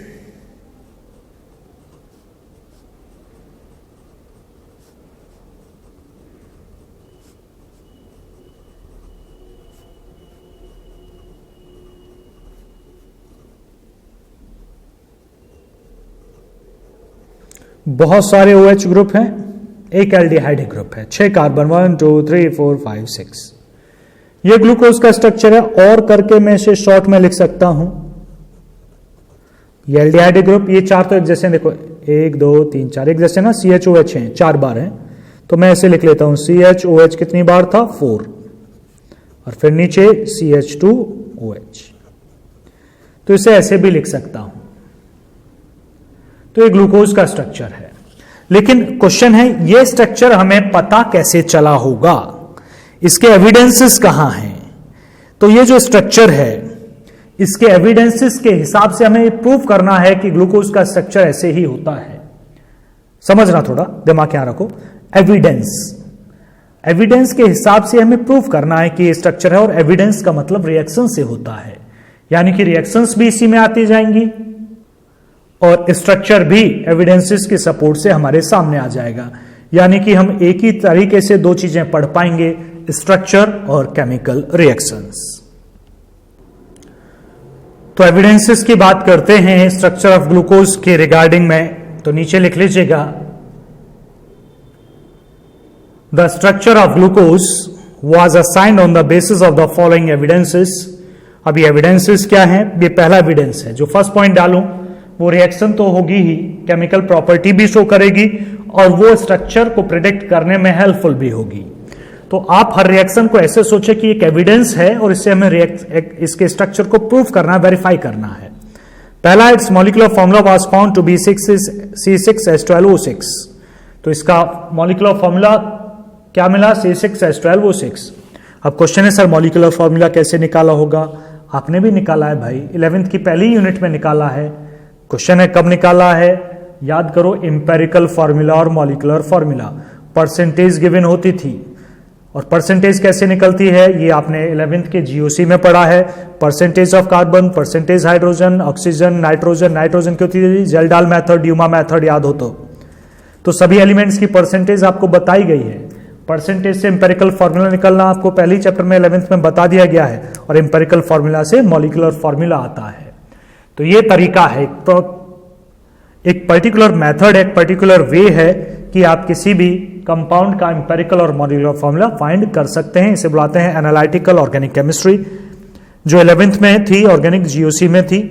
बहुत सारे OH ग्रुप हैं, एक एल्डिहाइड ग्रुप है, 6 कार्बन, 1 2 3 4 5 6। ये ग्लूकोज का स्ट्रक्चर है। और करके मैं इसे शॉर्ट में लिख सकता हूं, ये एल्डिहाइड ग्रुप, ये 4 तो एक जैसे, देखो 1 2 3 4 एक जैसे ना, CHOH हैं, 4 बार हैं, तो मैं ऐसे लिख लेता हूं CHOH कितनी बार था? 4, और फिर नीचे CH2OH। तो इसे ऐसे भी लिख सकता हूं। तो ये ग्लूकोज का स्ट्रक्चर है। लेकिन क्वेश्चन है, ये स्ट्रक्चर हमें पता कैसे चला होगा? इसके एविडेंसेस कहां हैं? तो ये जो स्ट्रक्चर है, इसके एविडेंसेस के हिसाब से हमें प्रूव करना है कि ग्लूकोज का स्ट्रक्चर ऐसे ही होता है। समझना, थोड़ा दिमाग यहां रखो। एविडेंस, एविडेंस के हिसाब से हमें प्रूव करना है कि ये स्ट्रक्चर है, और एविडेंस का मतलब रिएक्शन से होता है, यानी कि रिएक्शंस भी इसी में आती जाएंगी और स्ट्रक्चर भी एविडेंसेस के सपोर्ट से हमारे सामने आ जाएगा। यानी कि हम एक ही तरीके से दो चीजें पढ़ पाएंगे, स्ट्रक्चर और केमिकल रिएक्शंस। तो एविडेंसेस की बात करते हैं स्ट्रक्चर ऑफ ग्लूकोज के रिगार्डिंग में, तो नीचे लिख लीजिएगा, the structure of glucose was assigned on the basis of the following evidences। अभी एविडेंसेस क्या है? ये पहला एविडेंस है, जो फर्स्ट पॉइंट डालूं वो रिएक्शन तो होगी ही, केमिकल प्रॉपर्टी भी शो करेगी और वो स्ट्रक्चर को प्रिडिक्ट करने में हेल्पफुल भी होगी। तो आप हर रिएक्शन को ऐसे सोचे कि एक एविडेंस है और इससे हमें इसके स्ट्रक्चर को प्रूव करना, वेरीफाई करना है। पहला, its molecular formula was found to be C6H12O6। तो इसका मॉलिक्यूलर फॉर्मूला क्या मिला? C6H12O6। अब क्वेश्चन है सर मॉलिक्यूलर फॉर्मूला कैसे निकाला होगा? आपने भी निकाला है भाई, 11th की पहली यूनिट में निकाला है। क्वेश्चन है कब निकाला है? याद करो, इंपेरिकल फॉर्मूला और मॉलिक्यूलर फॉर्मूला परसेंटेज गिवन होती थी, और परसेंटेज कैसे निकलती है ये आपने 11th के जीओसी में पढ़ा है। Percentage of carbon, percentage hydrogen, oxygen, nitrogen. Nitrogen की होती है जेल्डाल मेथड, ड्यूमा मेथड, याद हो तो सभी एलिमेंट्स की परसेंटेज आपको बताई गई है। परसेंटेज से इंपेरिकल फॉर्मूला निकलना आपको पहले ही चैप्टर में 11th में बता दिया गया है, और इंपेरिकल फॉर्मूला से मॉलिक्यूलर फॉर्मूला आता है। तो ये तरीका है, तो एक पर्टिकुलर मेथड, एक पर्टिकुलर वे है कि आप किसी भी कंपाउंड का इंपेरिकल और मॉलिक्यूलर फॉर्मूला फाइंड कर सकते हैं। इसे बुलाते हैं एनालिटिकल ऑर्गेनिक केमिस्ट्री, जो 11th में थी, ऑर्गेनिक जीओसी में थी।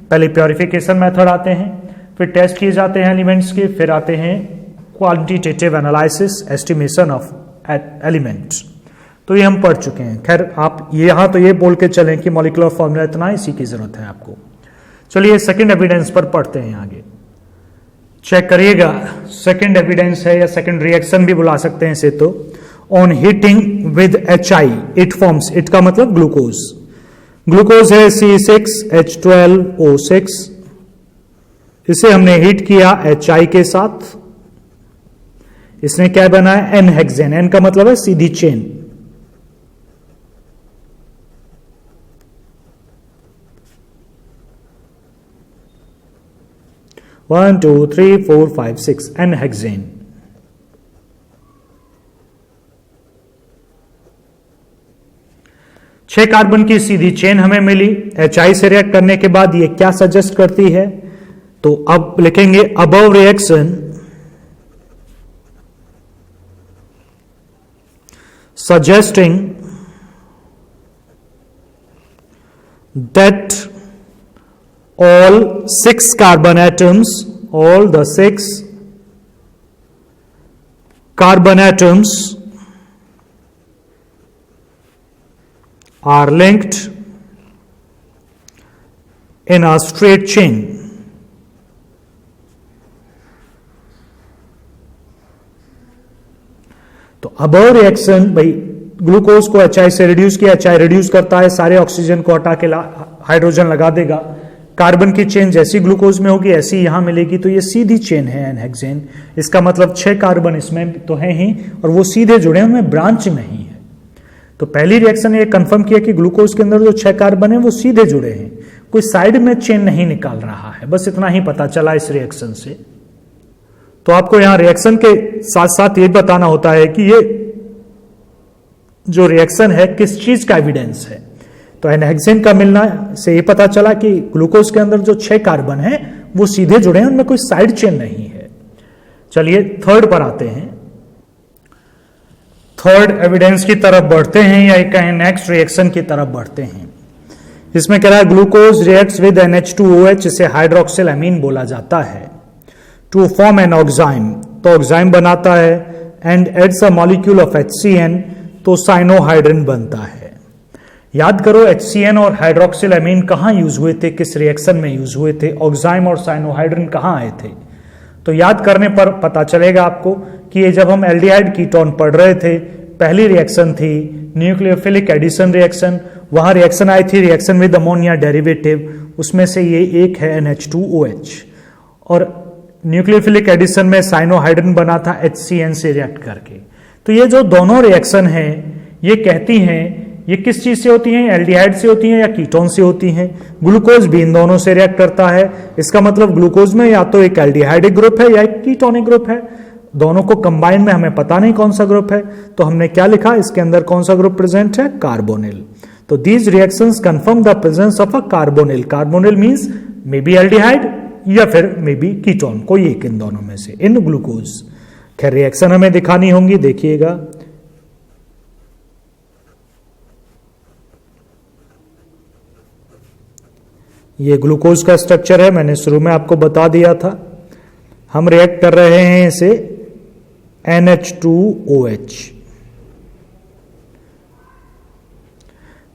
पहले प्योरिफिकेशन मेथड आते हैं, फिर टेस्ट किए जाते हैं एलिमेंट्स के, फिर आते हैं quantitative analysis, estimation of elements. तो ये हम पढ़ चुके हैं। खैर आप यहां तो ये बोल के चलें कि मॉलिक्यूलर फॉर्मूला इतना, इसी की जरूरत है आपको। चलिए सेकंड एविडेंस पर पढ़ते हैं आगे, चेक करिएगा। सेकंड एविडेंस है या सेकंड रिएक्शन भी बुला सकते हैं इसे। तो on heating with HI it forms, it का मतलब ग्लूकोज। ग्लूकोज है C6H12O6, इसे हमने हीट किया HI के साथ, इसने क्या बनाया? N hexane. N का मतलब है सीधी chain. One, two, three, four, five, six, N hexane. छह कार्बन की सीधी चेन हमें मिली। HI से रिएक्ट करने के बाद ये क्या सजेस्ट करती है? तो अब लिखेंगे above reaction suggesting that all six carbon atoms, all the six carbon atoms are linked in a straight chain. तो अबव रिएक्शन, भाई ग्लूकोज को HI से रिड्यूस किया, HI रिड्यूस करता है, सारे ऑक्सीजन को हटा के हाइड्रोजन लगा देगा। कार्बन की चेन जैसी ग्लूकोज में होगी ऐसी यहां मिलेगी, तो ये सीधी चेन है N हेक्सेन। इसका मतलब 6 कार्बन इसमें तो है ही, और वो सीधे जुड़े हैं, उनमें ब्रांच नहीं है। तो पहली रिएक्शन ये कंफर्म किया कि ग्लूकोज के अंदर जो 6 कार्बन है वो सीधे जुड़े हैं, कोई साइड में चेन नहीं निकाल रहा है। बस इतना ही पता चला इस रिएक्शन से। तो आपको यहां रिएक्शन के साथ साथ ये बताना होता है कि ये जो रिएक्शन है किस चीज का एविडेंस है। तो N हेक्सेन का मिलना से ये पता चला कि ग्लूकोज के अंदर जो 6 कार्बन है वो सीधे जुड़े हैं, उनमें कोई साइड चेन नहीं है। चलिए थर्ड पर आते हैं। थर्ड एविडेंस की तरफ बढ़ते हैं, या कहें नेक्स्ट रिएक्शन की तरफ बढ़ते हैं। इसमें कह रहा है ग्लूकोज रिएक्ट्स विद NH2OH, इसे हाइड्रोक्सिल अमीन बोला जाता है, टू फॉर्म एन ऑक्साइम। तो ऑक्साइम बनाता है, and adds a molecule of HCN, तो साइनोहाइड्रिन बनता है। याद करो HCN और हाइड्रोक्सिल अमीन कहां यूज हुए थे, किस रिएक्शन में यूज हुए थे? ऑक्साइम और साइनोहाइड्रिन कहां आए थे? तो याद करने पर पता चलेगा आपको कि ये जब हम एल्डिहाइड कीटोन पढ़ रहे थे, पहली रिएक्शन थी न्यूक्लियोफिलिक एडिशन रिएक्शन। वहां रिएक्शन आई थी रिएक्शन विद अमोनिया डेरिवेटिव, उसमें से ये एक है NH2OH। और न्यूक्लियोफिलिक एडिशन में साइनोहाइड्रिन बना था HCN से रिएक्ट करके। तो तो ये जो दोनों रिएक्शन हैं ये कहती हैं, ये किस चीज से होती हैं, एल्डिहाइड से होती हैं या कीटोन से होती हैं। ग्लूकोज भी इन दोनों से रिएक्ट करता है। इसका मतलब ग्लूकोज में या तो एक एल्डिहाइडिक ग्रुप है या एक कीटोनिक ग्रुप है। दोनों को कंबाइन में हमें पता नहीं कौन सा ग्रुप है, तो हमने क्या लिखा, इसके अंदर कौन सा ग्रुप प्रेजेंट है, कार्बोनिल। तो these reactions confirm the presence of a carbonyl. Carbonyl means may be aldehyde या फिर मे बी कीटोन, कोई एक इन दोनों में से, इन ग्लूकोज। खैर रिएक्शन हमें दिखानी होंगी, देखिएगा। ये ग्लूकोज का स्ट्रक्चर है, मैंने शुरू में आपको बता दिया था। हम रिएक्ट कर रहे हैं इसे NH2OH।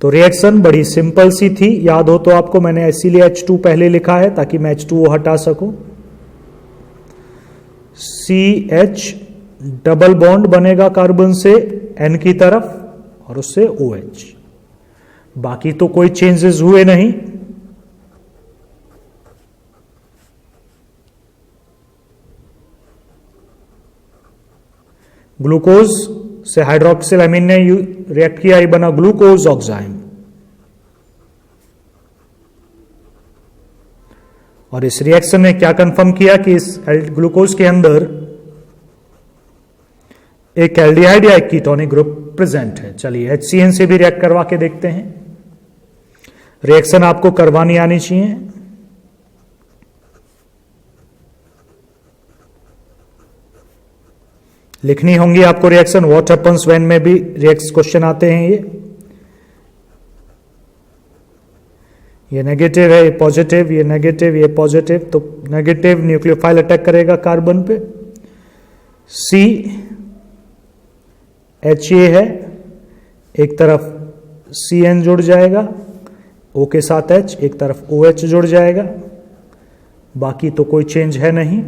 तो रिएक्शन बड़ी सिंपल सी थी, याद हो तो आपको, मैंने इसीलिए H2 पहले लिखा है ताकि मैं H2O हटा सकूं। CH डबल बॉन्ड बनेगा कार्बन से N की तरफ और उससे OH। बाकी तो कोई चेंजेस हुए नहीं। ग्लूकोज से हाइड्रोक्सिल अमीन ने रिएक्ट किया, ये बना ग्लूकोज ऑक्साइम। और इस रिएक्शन ने क्या कंफर्म किया कि इस ग्लूकोज के अंदर एक एल्डिहाइड या एक कीटोनिक ग्रुप प्रेजेंट है। चलिए HCN से भी रिएक्ट करवा के देखते हैं। रिएक्शन आपको करवानी आनी चाहिए। लिखनी होंगी आपको रिएक्शन। व्हाट हैपेंस व्हेन में भी रिएक्ट क्वेश्चन आते हैं। ये नेगेटिव है, ये पॉजिटिव, ये नेगेटिव, ये पॉजिटिव। तो नेगेटिव न्यूक्लियोफाइल अटैक करेगा कार्बन पे। CHA है, एक तरफ CN जुड़ जाएगा O के साथ H, एक तरफ OH जुड़ जाएगा। बाकी तो कोई चेंज है नहीं।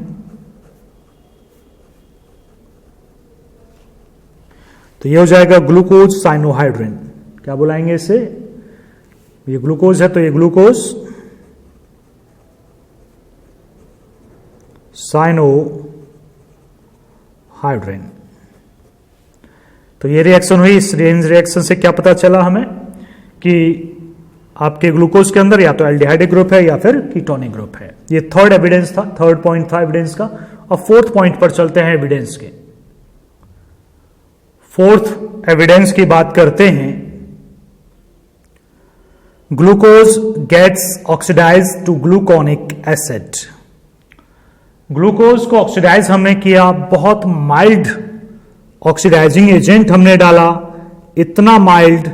तो ये हो जाएगा ग्लूकोज साइनोहाइड्रिन। क्या बुलाएंगे इसे, ये ग्लूकोज है तो ये ग्लूकोज साइनोहाइड्रिन। तो ये रिएक्शन हुई। इस रिएक्शन से क्या पता चला हमें कि आपके ग्लूकोज के अंदर या तो एल्डिहाइडिक ग्रुप है या फिर कीटोनिक ग्रुप है। ये थर्ड एविडेंस था, थर्ड पॉइंट था एविडेंस का। और फोर्थ पॉइंट पर चलते हैं एविडेंस के। फोर्थ एविडेंस की बात करते हैं। Glucose gets oxidise to gluconic acid. Glucose को ऑक्सीडाइज हमने किया, बहुत माइल्ड ऑक्सीडाइजिंग एजेंट हमने डाला, इतना माइल्ड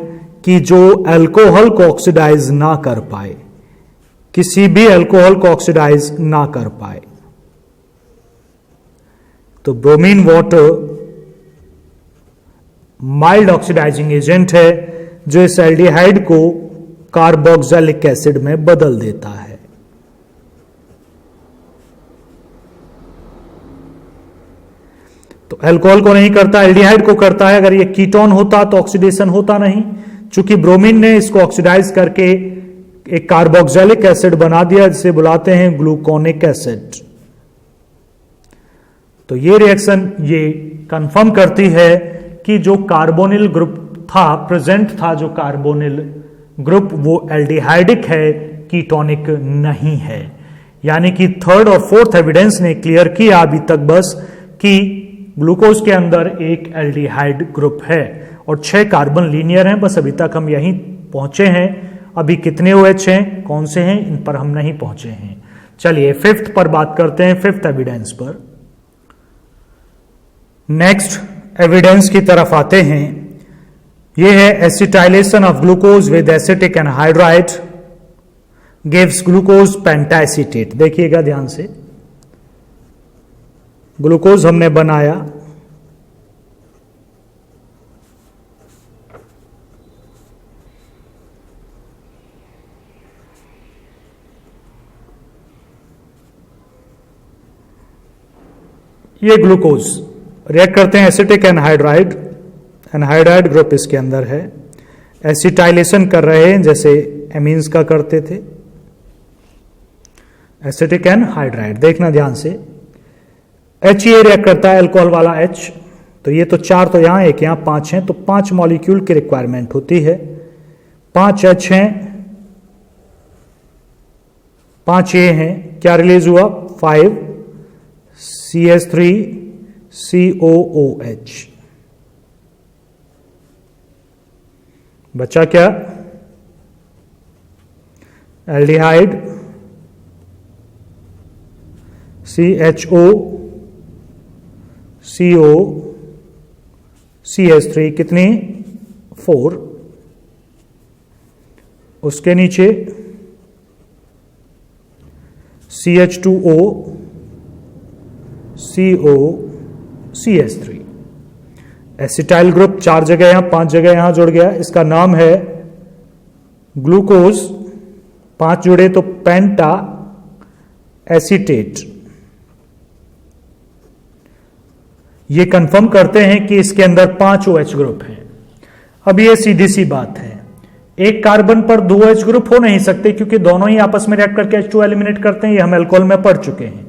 कि जो अल्कोहल को ऑक्सीडाइज ना कर पाए, किसी भी अल्कोहल को ऑक्सीडाइज ना कर पाए। तो bromine water mild oxidising agent है जो इस एल्डिहाइड को कार्बोक्सिलिक एसिड में बदल देता है। तो अल्कोहल को नहीं करता, एल्डिहाइड को करता है। अगर ये कीटोन होता तो ऑक्सीडेशन होता नहीं। चूंकि ब्रोमीन ने इसको ऑक्सीडाइज करके एक कार्बोक्सिलिक एसिड बना दिया, जिसे बुलाते हैं ग्लूकोनिक एसिड। तो ये रिएक्शन ये कंफर्म करती है कि जो कार्बोनिल ग्रुप था, प्रेजेंट था जो कार्बोनिल ग्रुप, वो एल्डिहाइडिक है, कीटोनिक नहीं है। यानी कि थर्ड और फोर्थ एविडेंस ने क्लियर किया अभी तक बस कि ग्लूकोज के अंदर एक एल्डिहाइड ग्रुप है और 6 कार्बन लीनियर हैं। बस अभी तक हम यहीं पहुंचे हैं। अभी कितने OH हैं, कौन से हैं, इन पर हम नहीं पहुंचे हैं। चलिए फिफ्थ पर बात करते हैं, फिफ्थ एविडेंस पर। नेक्स्ट एविडेंस की तरफ आते हैं। यह है acetylation of glucose with acetic anhydride gives glucose pentaacetate. देखिएगा ध्यान से, ग्लूकोज हमने बनाया, ये ग्लूकोज रिएक्ट करते हैं एसिटिक एनहाइड्राइड, एनहाइड्राइड ग्रुप इसके अंदर है। एसिटाइलेशन कर रहे हैं जैसे एमीन्स का करते थे। एसिटिक एनहाइड्राइड, देखना ध्यान से। HA रिएक्ट करता है, अल्कोहल वाला H, तो ये तो 4 तो यहां, एक यहां, 5 हैं, तो 5 मॉलिक्यूल की रिक्वायरमेंट होती है। 5 H हैं, 5 A हैं, क्या रिलीज हुआ? 5 CH3COOH। बचा क्या? एल्डिहाइड CHO CO CH3, कितनी? 4। उसके नीचे CH2O CO CH3। Acetyl group 4 जगह यहां, 5 जगह यहां जुड़ गया, इसका नाम है ग्लूकोज। 5 जुड़े तो पेंटा एसीटेट। ये कंफर्म करते हैं कि इसके अंदर 5 OH ग्रुप हैं। अब ये सीधी सी बात है, एक कार्बन पर 2 OH ग्रुप हो नहीं सकते क्योंकि दोनों ही आपस में रिएक्ट करके H2 एलिमिनेट करते हैं। ये हम अल्कोहल में पढ़ चुके हैं।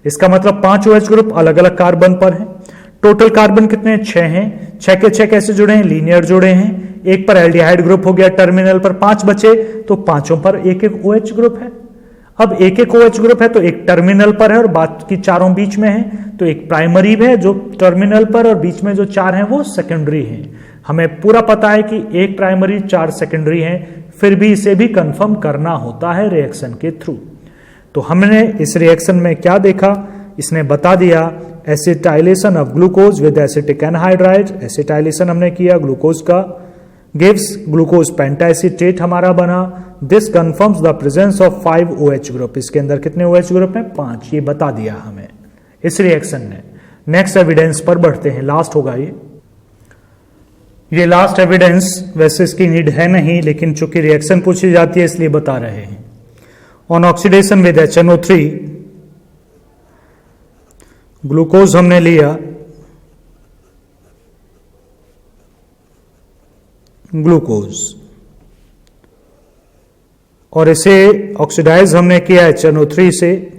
इसका मतलब 5 OH ग्रुप अलग अलग कार्बन पर हैं। टोटल कार्बन कितने हैं? 6 हैं। 6 के 6 कैसे जुड़े हैं? लीनियर जुड़े हैं। एक पर एल्डिहाइड ग्रुप हो गया, टर्मिनल पर 5 बचे, तो पांचों पर एक एक OH ग्रुप है। अब एक एक OH ग्रुप है तो एक टर्मिनल पर है और बाकी चारों बीच में है, तो एक प्राइमरी है जो टर्मिनल पर, और बीच में जो 4 हैं वो सेकेंडरी हैं। हमें पूरा पता है कि एक प्राइमरी 4 सेकेंडरी हैं, फिर भी इसे भी कंफर्म करना होता है रिएक्शन के थ्रू। तो हमने इस रिएक्शन में क्या देखा? इसने बता दिया acetylation of glucose with acetic anhydride. Acetylation हमने किया ग्लूकोज का, गिव्स ग्लूकोज पेंटाएसिटेट हमारा बना। This confirms the presence of 5 OH group. इसके अंदर कितने OH ग्रुप हैं? 5। ये बता दिया हमें इस रिएक्शन ने। नेक्स्ट एविडेंस पर बढ़ते हैं, लास्ट होगा ये लास्ट एविडेंस। वैसे इसकी नीड है नहीं, लेकिन चूंकि रिएक्शन पूछी जाती है इसलिए बता रहे हैं। On oxidation with HNO3, glucose हमने लिया, ग्लूकोज, और इसे ऑक्सीडाइज हमने किया HNO3 से।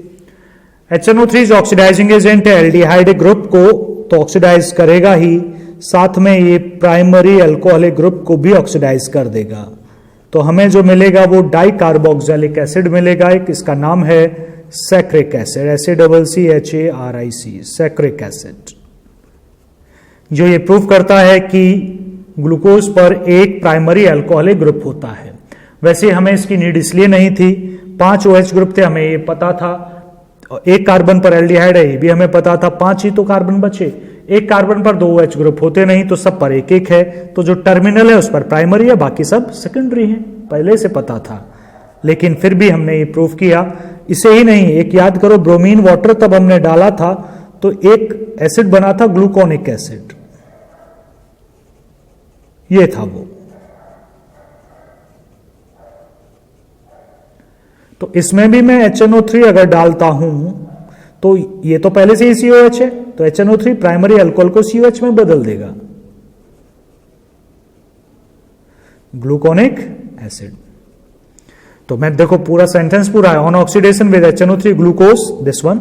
HNO3 जो ऑक्सीडाइजिंग एजेंट है एल्डिहाइड ग्रुप को तो ऑक्सीडाइज करेगा ही, साथ में ये प्राइमरी अल्कोहलिक ग्रुप को भी ऑक्सीडाइज कर देगा। तो हमें जो मिलेगा वो डाई कार्बोक्सिलिक एसिड मिलेगा। एक इसका नाम है saccharic acid, SACCHARIC, saccharic acid, जो ये प्रूव करता है कि ग्लूकोज पर एक प्राइमरी अल्कोहलिक ग्रुप होता है। वैसे हमें इसकी नीड इसलिए नहीं थी, 5 OH ग्रुप थे, हमें ये पता था। एक कार्बन पर एल्डिहाइड है, ये भी हमें पता था। 5 ही तो कार्बन बचे, एक कार्बन पर 2 OH ग्रुप होते नहीं, तो सब पर एक एक है। तो जो टर्मिनल है उस पर प्राइमरी है, बाकी सब सेकेंडरी है, पहले से पता था। लेकिन फिर भी हमने ये प्रूव किया। इसे ही नहीं, एक याद करो, ब्रोमीन वाटर तब हमने डाला था तो एक एसिड बना था ग्लूकोनिक एसिड, ये था वो। तो इसमें भी मैं HNO3 अगर डालता हूं तो ये तो पहले से ही COH है, तो HNO3 प्राइमरी अल्कोहल को COH में बदल देगा, ग्लूकोनिक एसिड। तो मैं देखो पूरा सेंटेंस पूरा है। On oxidation with HNO3 glucose, this one,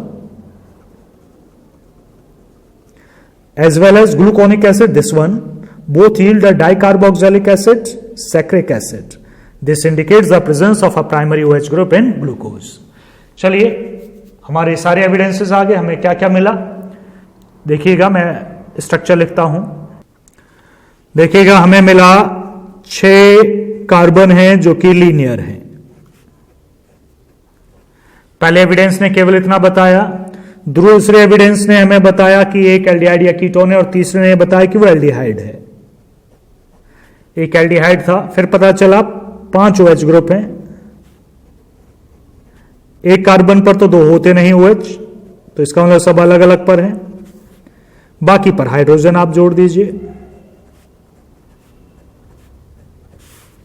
as well as gluconic acid, this one, both yield a dicarboxylic acid, saccharic acid. This indicates the presence of a primary OH group in glucose. चलिए हमारे सारे evidences आ गए। हमें क्या क्या मिला देखिएगा, मैं स्ट्रक्चर लिखता हूं। देखिएगा हमें मिला 6 कार्बन हैं जो कि लीनियर हैं। पहले एविडेंस ने केवल इतना बताया, दूसरे एविडेंस ने हमें बताया कि एक एल्डिहाइड या कीटोन है, और तीसरे ने बताया कि वो एल्डिहाइड है। एक एल्डिहाइड था, फिर पता चला 5 OH ग्रुप हैं। एक कार्बन पर तो 2 होते नहीं OH, तो इसका मतलब सब अलग अलग पर हैं। बाकी पर हाइड्रोजन आप जोड़ दीजिए।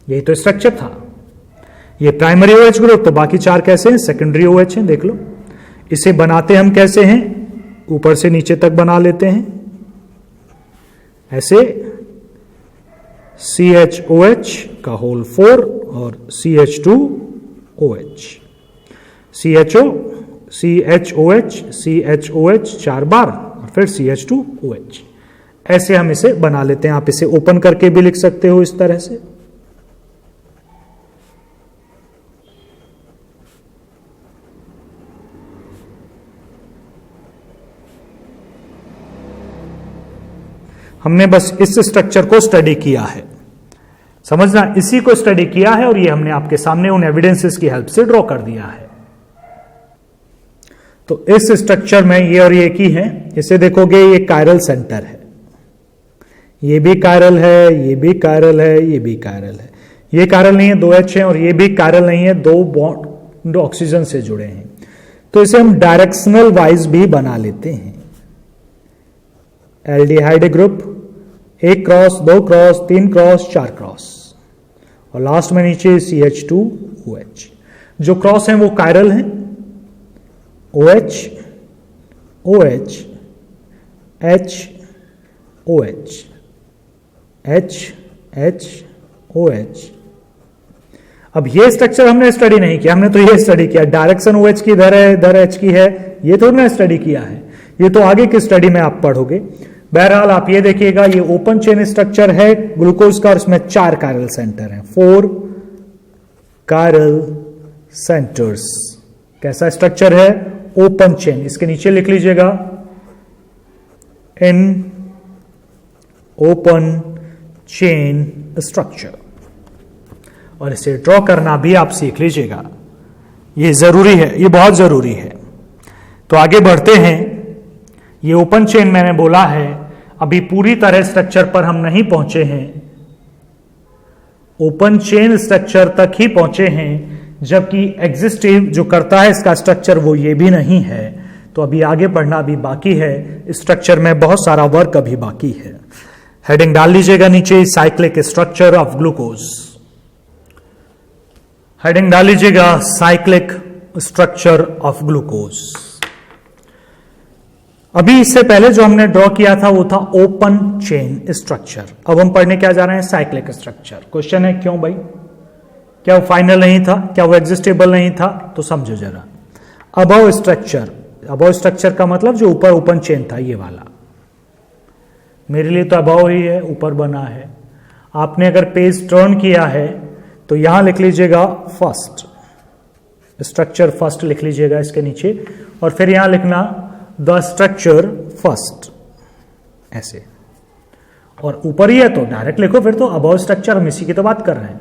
यही तो स्ट्रक्चर था। ये प्राइमरी OH ग्रुप, तो बाकी 4 कैसे हैं? सेकेंडरी OH हैं। देख लो इसे बनाते हम कैसे हैं, ऊपर से नीचे तक बना लेते हैं ऐसे, CHOH का होल 4 और CH2OH, CHOH 4 बार और फिर CH2OH। ऐसे हम इसे बना लेते हैं। आप इसे ओपन करके भी लिख सकते हो इस तरह से। हमने बस इस स्ट्रक्चर को स्टडी किया है, समझना, इसी को स्टडी किया है और ये हमने आपके सामने उन एविडेंसेस की हेल्प से ड्रॉ कर दिया है। तो इस स्ट्रक्चर में ये और ये एक ही है। इसे देखोगे ये कायरल सेंटर है, ये भी कायरल है, ये भी कायरल है, ये भी कायरल है। ये कायरल नहीं है, 2H है, और ये भी कायरल नहीं है, 2 बॉन्ड ऑक्सीजन से जुड़े हैं। तो इसे हम डायरेक्शनल वाइज भी बना लेते हैं। Aldehyde group 1 cross 2 cross 3 cross 4 cross, और लास्ट में नीचे CH2OH। जो क्रॉस हैं वो कायरल हैं, OH OH H OH H H OH। अब ये स्ट्रक्चर हमने स्टडी नहीं किया, हमने तो ये स्टडी किया डायरेक्शन OH की इधर है, इधर H की है, ये तो हमने स्टडी किया है, ये तो आगे की स्टडी में आप पढ़ोगे। बहरहाल आप ये देखिएगा, ये ओपन चेन स्ट्रक्चर है ग्लूकोज का, और इसमें 4 कायरल सेंटर हैं, 4 कायरल सेंटर्स। कैसा स्ट्रक्चर है? Open chain. इसके नीचे लिख लीजिएगा इन ओपन चेन स्ट्रक्चर, और इसे ड्रॉ करना भी आप सीख लीजिएगा, ये जरूरी है, ये बहुत जरूरी है। तो आगे बढ़ते हैं। ये ओपन चेन मैंने बोला है, अभी पूरी तरह स्ट्रक्चर पर हम नहीं पहुंचे हैं, ओपन चेन स्ट्रक्चर तक ही पहुंचे हैं, जबकि एग्जिस्टिव जो करता है इसका स्ट्रक्चर वो ये भी नहीं है। तो अभी आगे बढ़ना भी बाकी है, स्ट्रक्चर में बहुत सारा वर्क अभी बाकी है। हेडिंग डाल लीजिएगा नीचे, cyclic structure of glucose. Heading डाल लीजिएगा साइक्लिक स्ट्रक्चर ऑफ ग्लूकोज। अभी इससे पहले जो हमने ड्रॉ किया था वो था ओपन चेन स्ट्रक्चर। अब हम पढ़ने क्या जा रहे हैं? Cyclic structure. क्वेश्चन है क्यों भाई? क्या वो फाइनल नहीं था? क्या वो एग्जिस्टेबल नहीं था? तो समझो जरा। अबव स्ट्रक्चर, अबव स्ट्रक्चर का मतलब जो ऊपर ओपन चेन था, ये वाला मेरे लिए तो अबव ही है, ऊपर बना है। आपने अगर पेज टर्न किया है तो यहां लिख लीजिएगा फर्स्ट, स्ट्रक्चर फर्स्ट लिख लीजिएगा इसके नीचे, और फिर यहां लिखना द स्ट्रक्चर फर्स्ट, ऐसे। और ऊपर ही है तो डायरेक्ट लिखो, फिर तो अबव स्ट्रक्चर, हम इसी की तो बात कर रहे हैं।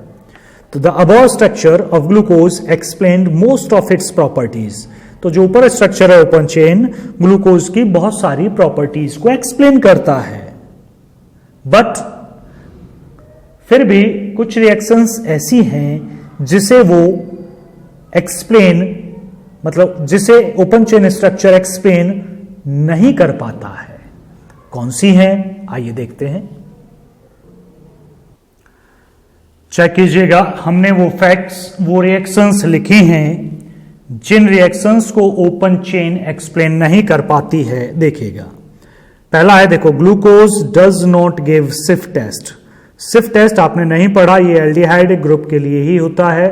तो the above structure of glucose explained most of its properties. तो जो ऊपर स्ट्रक्चर है ओपन चेन, ग्लूकोज की बहुत सारी प्रॉपर्टीज को एक्सप्लेन करता है। बट फिर भी कुछ रिएक्शंस ऐसी हैं जिसे वो एक्सप्लेन, मतलब जिसे ओपन चेन स्ट्रक्चर एक्सप्लेन नहीं कर पाता है। कौन सी है? आइए देखते हैं। चेक कीजिएगा, हमने वो फैक्ट्स, वो रिएक्शंस लिखी हैं जिन रिएक्शंस को ओपन चेन एक्सप्लेन नहीं कर पाती है। देखिएगा, पहला है, देखो, ग्लूकोज डज नॉट गिव सिफ टेस्ट। सिफ टेस्ट आपने नहीं पढ़ा, ये एल्डिहाइड ग्रुप के लिए ही होता है,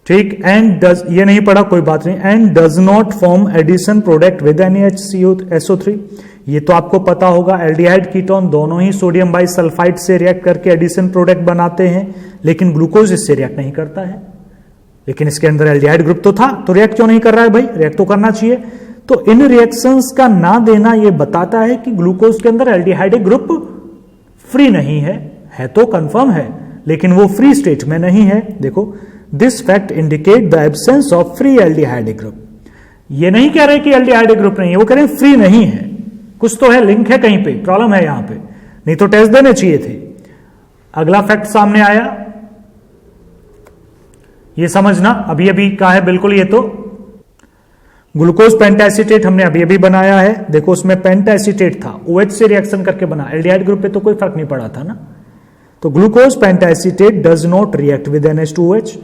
ठीक। एंड डज, ये नहीं पढ़ा, कोई बात नहीं। And does not form addition product with NaHCO3। ये तो आपको पता होगा, एल्डिहाइड कीटोन दोनों ही सोडियम बाइसल्फाइड से रिएक्ट करके एडिशन प्रोडक्ट बनाते हैं, लेकिन ग्लूकोज इससे रिएक्ट नहीं करता है। लेकिन इसके अंदर एल्डिहाइड ग्रुप तो था, तो रिएक्ट क्यों नहीं कर रहा है भाई? रिएक्ट तो करना चाहिए। तो इन रिएक्शंस का ना देना ये बताता है कि ग्लूकोज के अंदर एल्डिहाइड ग्रुप फ्री नहीं है तो कंफर्म है, लेकिन वो फ्री स्टेट में नहीं है। देखो, this fact indicate the absence of free aldehyde group. ये नहीं कह रहे कि एल्डिहाइड ग्रुप नहीं है, वो कह रहे हैं फ्री नहीं है, कुछ तो है, लिंक है, कहीं पे प्रॉब्लम है यहां पे, नहीं तो टेस्ट देने चाहिए थे। अगला फैक्ट सामने आया, ये समझना, अभी अभी का है बिल्कुल। ये तो ग्लूकोज पेंटाएसीटेट हमने अभी अभी बनाया है, देखो उसमें पेंटाएसीटेट था, OH से रिएक्शन करके बना, एल्डिहाइड ग्रुप पे तो कोई फर्क नहीं पड़ा था ना। तो glucose pentaacetate does not react with NH2OH।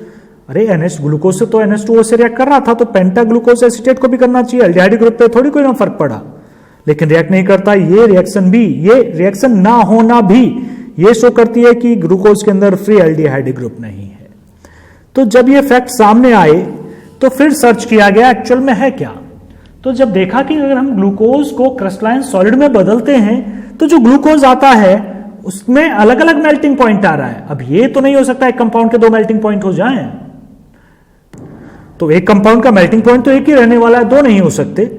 अरे ग्लूकोज से तो NH2O से रिएक्ट कर रहा था, तो पेंटा ग्लूकोज एसीटेट को भी करना चाहिए, एल्डिहाइड ग्रुप पे थोड़ी कोई ना फर्क पड़ा, लेकिन रिएक्ट नहीं करता। ये रिएक्शन भी, ये रिएक्शन ना होना भी ये शो करती है कि ग्लूकोज के अंदर फ्री एल्डिहाइड ग्रुप नहीं है। तो जब ये फैक्ट सामने आए तो फिर सर्च किया गया एक्चुअल में है क्या। तो जब देखा कि अगर हम ग्लूकोज को क्रिस्टलाइन सॉलिड में बदलते हैं तो जो ग्लूकोज आता है उसमें अलग अलग मेल्टिंग पॉइंट आ रहा है। अब ये तो नहीं हो सकता एक कंपाउंड के दो मेल्टिंग पॉइंट हो जाएं, तो एक कंपाउंड का मेल्टिंग पॉइंट तो एक ही रहने वाला है, दो नहीं हो सकते,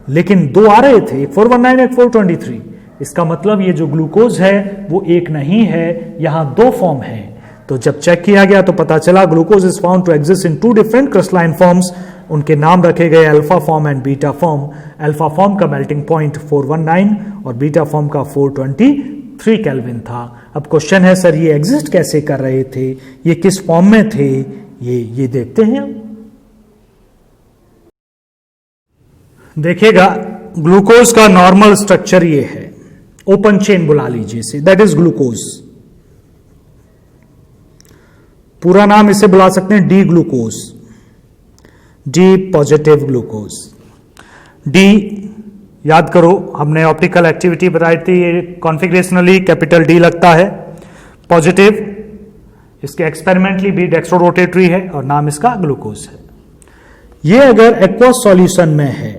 लेकिन दो आ रहे थे, एक 419 एक 423। इसका मतलब ये जो ग्लूकोज है वो एक नहीं है, यहां दो फॉर्म है। तो जब चेक किया गया तो पता चला glucose is found to exist in two different crystalline forms. उनके नाम रखे गए alpha form and beta form. Alpha form का मेल्टिंग पॉइंट 419 और बीटा फॉर्म का 423 केल्विन था। अब क्वेश्चन है सर ये एग्जिस्ट कैसे कर रहे थे, ये किस फॉर्म में थे, ये देखते हैं हम। देखिएगा ग्लूकोज का नॉर्मल स्ट्रक्चर ये है, ओपन चेन बुला लीजिए इसे, दैट इज ग्लूकोज। पूरा नाम इसे बुला सकते हैं D glucose, D positive glucose. D याद करो हमने ऑप्टिकल एक्टिविटी बताई थी, ये कॉन्फिगरेशनली कैपिटल डी लगता है। पॉजिटिव इसके एक्सपेरिमेंटली भी डेक्स्ट्रोरोटेटरी है और नाम इसका ग्लूकोज है। ये अगर एक्वस सॉल्यूशन में है,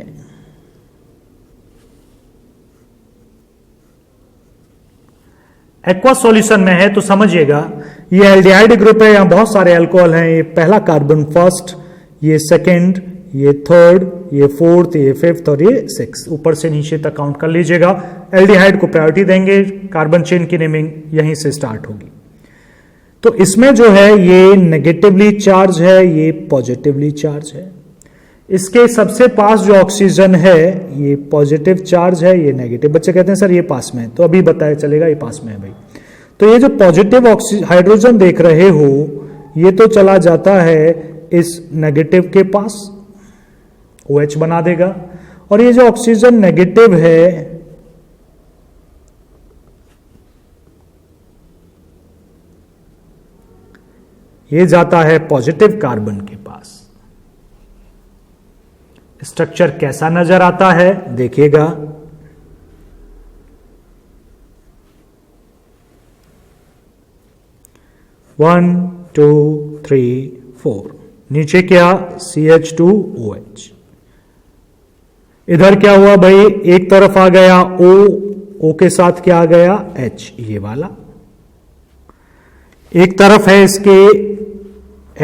एक्वस सॉल्यूशन में है तो समझिएगा ये एल्डिहाइड ग्रुप है, यहां बहुत सारे अल्कोहल हैं। ये पहला कार्बन फर्स्ट, ये सेकंड, ये थर्ड, ये फोर्थ, ये फिफ्थ और ये सिक्स, ऊपर से नीचे तक काउंट कर लीजिएगा। एल्डिहाइड को प्रायोरिटी देंगे, कार्बन चेन की नेमिंग यहीं से स्टार्ट होगी। तो इसमें जो है ये नेगेटिवली चार्ज है, ये पॉजिटिवली चार्ज है। इसके सबसे पास जो ऑक्सीजन है ये पॉजिटिव चार्ज है, ये नेगेटिव। बच्चे कहते हैं सर ये पास में है, तो अभी बताया चलेगा ये पास में है भाई। तो ये जो पॉजिटिव हाइड्रोजन देख रहे हो ये तो चला जाता है इस नेगेटिव के पास, OH बना देगा, और ये जो ऑक्सीजन नेगेटिव है ये जाता है पॉजिटिव कार्बन के पास। स्ट्रक्चर कैसा नजर आता है देखिएगा। वन टू थ्री फोर, नीचे क्या CH2OH। इधर क्या हुआ भाई, एक तरफ आ गया O के साथ क्या आ गया H, ये वाला। एक तरफ है इसके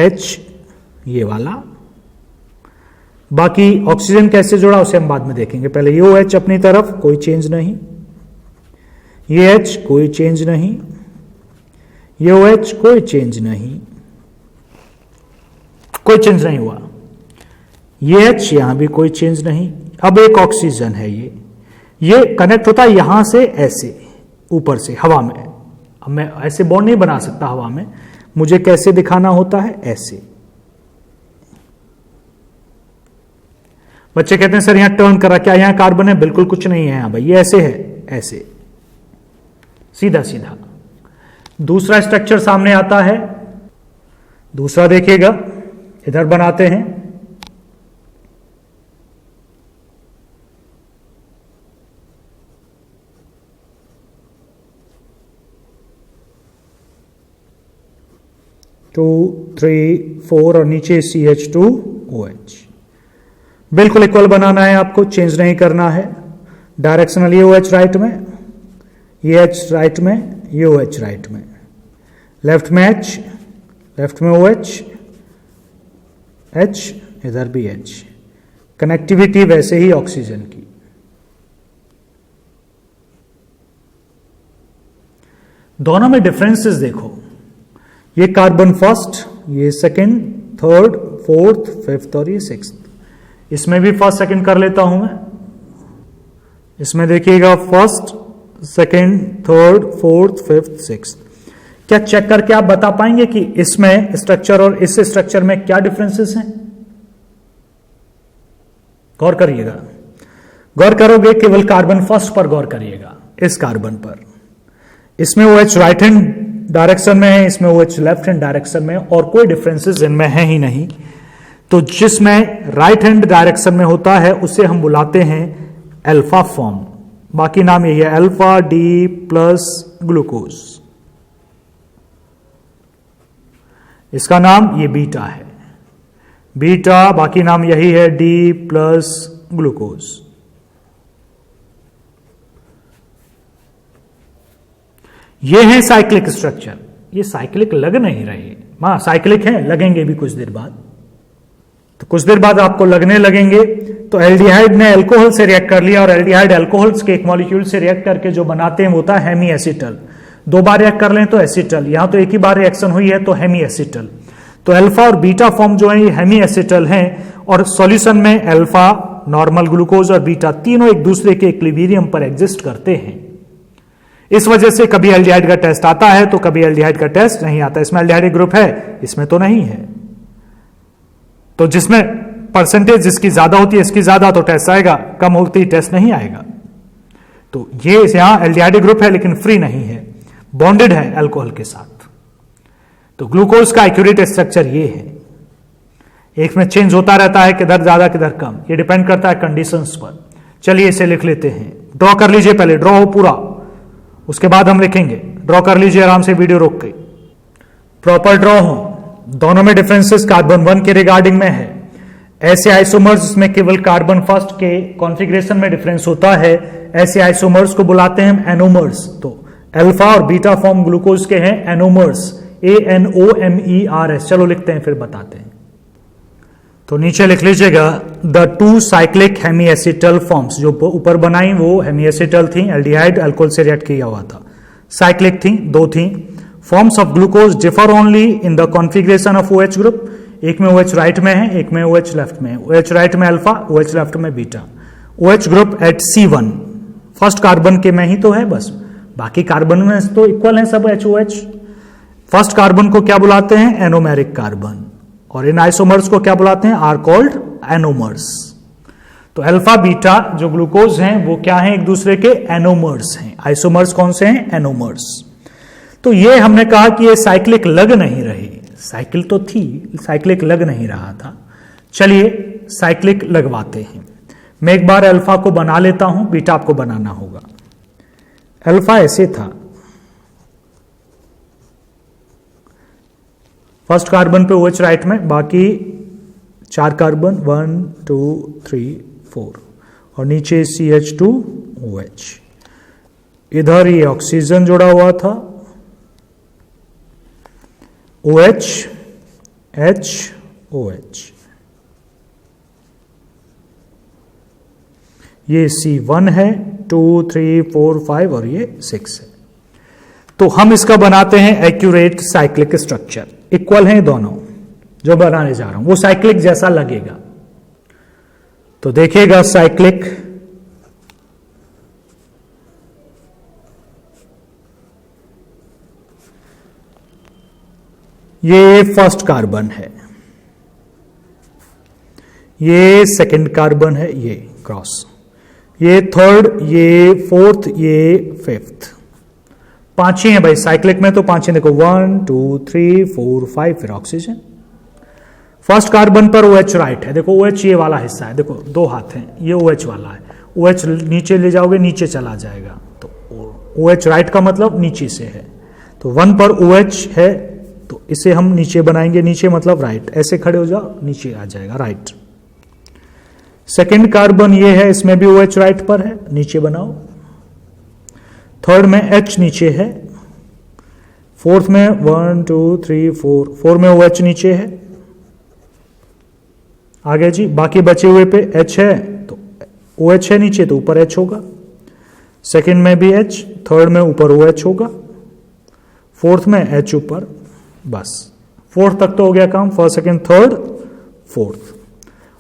H, ये वाला। बाकी ऑक्सीजन कैसे जुड़ा उसे हम बाद में देखेंगे, पहले ये OH अपनी तरफ कोई चेंज नहीं, ये H कोई चेंज नहीं, ये OH कोई चेंज नहीं, कोई चेंज नहीं हुआ। ये H यहां भी कोई चेंज नहीं। अब एक ऑक्सीजन है, ये कनेक्ट होता है यहां से ऐसे ऊपर से हवा में। अब मैं ऐसे बॉन्ड नहीं बना सकता हवा में, मुझे कैसे दिखाना होता है ऐसे। बच्चे कहते हैं सर यहां टर्न करा, क्या यहां कार्बन है? बिल्कुल कुछ नहीं है यहां भाई, ये ऐसे है, ऐसे सीधा सीधा। दूसरा स्ट्रक्चर सामने आता है, दूसरा देखिएगा, इधर बनाते हैं। टू थ्री फोर और नीचे CH2OH। बिल्कुल इक्वल बनाना है आपको, चेंज नहीं करना है। डायरेक्शनल ये OH राइट में, ये H राइट में, ये OH राइट में, लेफ्ट में H, लेफ्ट में OH, H, इधर भी H। कनेक्टिविटी वैसे ही ऑक्सीजन की। दोनों में डिफरेंसेस देखो, ये कार्बन फर्स्ट, ये सेकंड, थर्ड, फोर्थ, फिफ्थ और ये सिक्स्थ। इसमें भी फर्स्ट सेकंड कर लेता हूं मैं। इसमें देखिएगा first, second, third, fourth, fifth, sixth. क्या चेक करके आप बता पाएंगे कि इसमें स्ट्रक्चर और इस स्ट्रक्चर में क्या डिफरेंसेस हैं? गौर करिएगा, गौर करोगे केवल कार्बन फर्स्ट पर गौर करिएगा, इस कार्बन पर। इसमें OH राइट हैंड डायरेक्शन में है, इसमें OH लेफ्ट हैंड डायरेक्शन में, और कोई डिफरेंसेस इनमें है ही नहीं। तो जिसमें राइट हैंड डायरेक्शन में होता है उसे हम बुलाते हैं अल्फा फॉर्म। बाकी नाम यही है, अल्फा डी प्लस ग्लूकोज। इसका नाम ये बीटा है, बीटा, बाकी नाम यही है डी प्लस ग्लूकोज। ये है साइक्लिक स्ट्रक्चर। ये साइक्लिक लग नहीं रहे, हाँ साइक्लिक है, लगेंगे भी कुछ देर बाद। तो कुछ देर बाद आपको लगने लगेंगे। तो एल्डिहाइड ने अल्कोहल से रिएक्ट कर लिया और एल्डिहाइड अल्कोहल्स के एक मॉलिक्यूल से रिएक्ट करके जो बनाते हैं वो होता है हेमी एसिटल। दो बार रिएक्ट कर लें तो एसिटल, यहां तो एक ही बार रिएक्शन हुई है तो हेमी एसिटल। तो अल्फा और बीटा फॉर्म जो है ये हेमी एसिटल हैं और सॉल्यूशन में अल्फा, नॉर्मल ग्लूकोज और बीटा तीनों एक दूसरे के इक्विलिब्रियम पर एग्जिस्ट करते हैं। इस वजह से कभी एल्डिहाइड का टेस्ट आता है तो कभी एल्डिहाइड का टेस्ट नहीं आता। इसमें एल्डिहाइड ग्रुप है, इसमें तो नहीं है। तो जिसमें परसेंटेज जिसकी ज्यादा होती है इसकी ज्यादा तो टेस्ट आएगा, कम होती है टेस्ट नहीं आएगा। तो ये यहां एल्डिहाइड ग्रुप है लेकिन फ्री नहीं है, बॉन्डेड है अल्कोहल के साथ। तो ग्लूकोज का एक्यूरेट स्ट्रक्चर ये है। एक में चेंज होता रहता है, किधर ज्यादा किधर कम, ये डिपेंड करता है कंडीशंस पर। चलिए इसे लिख लेते हैं, ड्रॉ कर लीजिए, पहले ड्रॉ हो पूरा, उसके बाद हम लिखेंगे। ड्रॉ कर लीजिए आराम से, वीडियो रोक के प्रॉपर ड्रॉ हो। दोनों में डिफरेंसेस कार्बन 1 के रिगार्डिंग में है। ऐसे आइसोमर्स में केवल कार्बन फर्स्ट के कॉन्फ़िगरेशन में डिफरेंस होता है। ऐसे आइसोमर्स को बुलाते हैं हम एनोमर्स। तो अल्फा और बीटा फॉर्म ग्लूकोज के हैं एनोमर्स, ANOMERS। चलो लिखते हैं फिर बताते हैं। तो नीचे लिख लीजिएगा the two cyclic hemiacetal forms. जो ऊपर बनाई वो हेमी एसिटल थी, एल्डिहाइड अल्कोहल से रिएक्ट किया हुआ था। साइक्लिक थी, दो थी। Forms of glucose differ only in the configuration of OH group. एक में OH राइट में है, एक में OH लेफ्ट में है। OH राइट में अल्फा, OH लेफ्ट में beta. OH group at C1 first carbon के में ही तो है बस, बाकी कार्बन में तो इक्वल है सब HOH। फर्स्ट कार्बन को क्या बुलाते हैं? Anomeric carbon. और इन आइसोमर्स को क्या बुलाते हैं? Are called anomers. तो अल्फा बीटा जो ग्लूकोज हैं वो क्या हैं? एक दूसरे के एनोमर्स हैं। आइसोमर्स कौन से हैं? एनोमर्स। तो ये हमने कहा कि ये साइक्लिक लग नहीं रही, साइकिल तो थी, साइक्लिक लग नहीं रहा था। चलिए साइक्लिक लगवाते हैं। मैं एक बार अल्फा को बना लेता हूं, बीटा आपको बनाना होगा। अल्फा ऐसे था, फर्स्ट कार्बन पे OH राइट में, बाकी 4 कार्बन 1 2 3 4 और नीचे CH2OH। इधर ये ऑक्सीजन जुड़ा हुआ था, OH HOH। ये C1 है, 2 3 4 5 और ये 6 है। तो हम इसका बनाते हैं एक्यूरेट साइक्लिक स्ट्रक्चर। इक्वल हैं दोनों, जो बनाने जा रहा हूं वो साइक्लिक जैसा लगेगा। तो देखिएगा साइक्लिक, ये फर्स्ट कार्बन है, ये सेकंड कार्बन है, ये क्रॉस, ये थर्ड, ये फोर्थ, ये फिफ्थ। 5 ही है भाई साइक्लिक में, तो 5 ही देखो 1 2 3 4 5, फिर ऑक्सीजन। फर्स्ट कार्बन पर OH राइट है, देखो OH ये वाला हिस्सा है, देखो 2 हाथ हैं, ये OH वाला है। OH नीचे ले जाओगे नीचे चला जाएगा, तो OH राइट का मतलब नीचे से है। तो 1 पर OH है तो इसे हम नीचे बनाएंगे, नीचे मतलब राइट, ऐसे खड़े हो जाओ नीचे आ जाएगा राइट। सेकेंड कार्बन ये है, इसमें भी OH राइट पर है, नीचे बनाओ। थर्ड में H नीचे है, फोर्थ में 1 2 3 4, 4 में OH नीचे है। आगे जी बाकी बचे हुए पे H है, तो OH है नीचे तो ऊपर H होगा। सेकंड में भी H, थर्ड में ऊपर OH होगा, फोर्थ में H ऊपर। बस फोर्थ तक तो हो गया काम, फर्स्ट सेकंड थर्ड फोर्थ।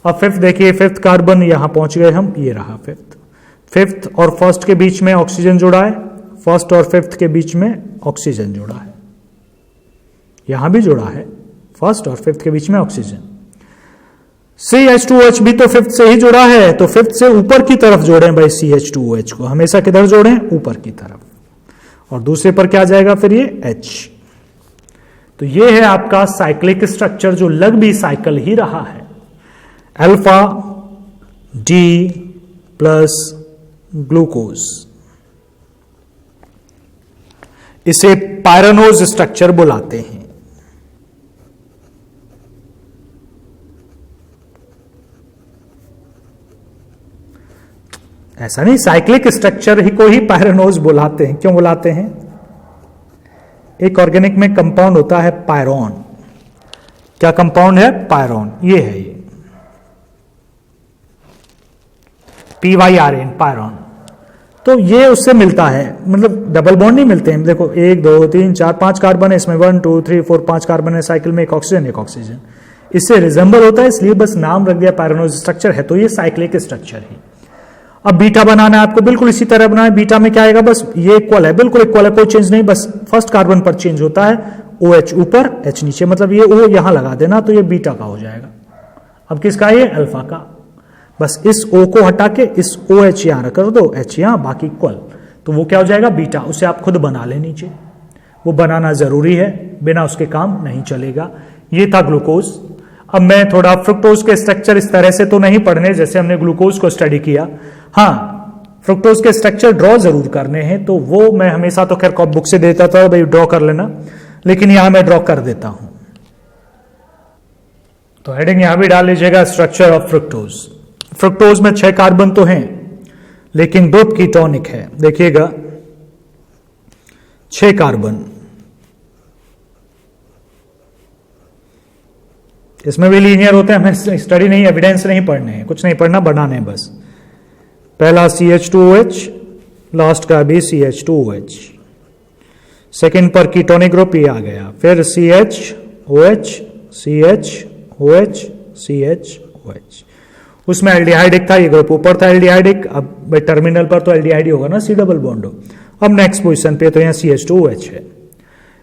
अब फिफ्थ देखिए, फिफ्थ कार्बन यहां पहुंच गए हम, ये रहा फिफ्थ। फिफ्थ और फर्स्ट के बीच में ऑक्सीजन जुड़ा है, फर्स्ट और फिफ्थ के बीच में ऑक्सीजन जुड़ा है, यहां भी जुड़ा है, फर्स्ट और फिफ्थ के बीच में ऑक्सीजन। CH2OH भी तो फिफ्थ से ही जुड़ा है, तो फिफ्थ से ऊपर की तरफ जोड़ें भाई CH2OH को, हमेशा किधर जोड़ें? ऊपर की तरफ। और दूसरे पर क्या जाएगा फिर? ये H। तो ये है आपका साइक्लिक स्ट्रक्चर जो लग भी साइकिल ही रहा है। अल्फा D प्लस ग्लूकोज, इसे पायरानोज स्ट्रक्चर बुलाते हैं। ऐसा नहीं, साइक्लिक स्ट्रक्चर ही को ही पायरेनोज बुलाते हैं। क्यों बुलाते हैं? एक ऑर्गेनिक में कंपाउंड होता है पायरोन। क्या कंपाउंड है? पायरोन। ये है, ये PYRN, पायरोन। तो ये उससे मिलता है, मतलब डबल बॉन्ड नहीं मिलते हैं। देखो 1 2 3 4 5 कार्बन है इसमें, 1 2 3 4 5 कार्बन है साइकिल में, एक ऑक्सीजन एक ऑक्सीजन, इससे रिजेंबल होता है, इसलिए बस नाम रख दिया पायरेनोज स्ट्रक्चर है। तो ये साइक्लिक स्ट्रक्चर है। अब बीटा बनाना है आपको, बिल्कुल इसी तरह बनाना है। बीटा में क्या आएगा? बस ये इक्वल है, बिल्कुल इक्वल है, कोई चेंज नहीं, बस फर्स्ट कार्बन पर चेंज होता है, OH ऊपर H नीचे, मतलब ये O यहां लगा देना तो ये बीटा का हो जाएगा। अब किसका? ये अल्फा का। बस इस O को हटा के इस OH यहां रख दो, H यहां, बाकी इक्वल, तो वो क्या हो जाएगा? बीटा। उसे आप खुद बना ले नीचे, वो बनाना जरूरी है, बिना उसके काम नहीं चलेगा। ये था ग्लूकोज। अब मैं थोड़ा फ्रुक्टोज के स्ट्रक्चर इस तरह से तो नहीं पढ़ने जैसे हमने ग्लूकोज को स्टडी किया। हाँ, फ्रुक्टोज के स्ट्रक्चर ड्रॉ जरूर करने हैं, तो वो मैं हमेशा तो खैर बुक से देता था भाई ड्रॉ कर लेना, लेकिन यहां मैं ड्रॉ कर देता हूं। तो हेडिंग यहां भी डाल लीजिएगा, स्ट्रक्चर ऑफ फ्रुक्टोज। फ्रुक्टोज में 6 कार्बन तो हैं, लेकिन ग्रुप कीटोनिक है। देखिएगा 6 कार्बन, इसमें भी लीनियर होते हैं। हमें स्टडी नहीं, एविडेंस नहीं पढ़ने हैं, कुछ नहीं पढ़ना, बनाने हैं बस। पहला CH2OH, लास्ट का भी CH2OH। सेकंड पर कीटोनिक ग्रुप ये आ गया, फिर CHOH, CHOH, CHOH। उसमें एल्डिहाइडिक था, ये ग्रुप ऊपर था एल्डिहाइडिक। अब टर्मिनल पर तो एल्डिहाइड होगा ना, C डबल बॉन्ड हो। अब नेक्स्ट पोजीशन पे तो यहां CH2OH है।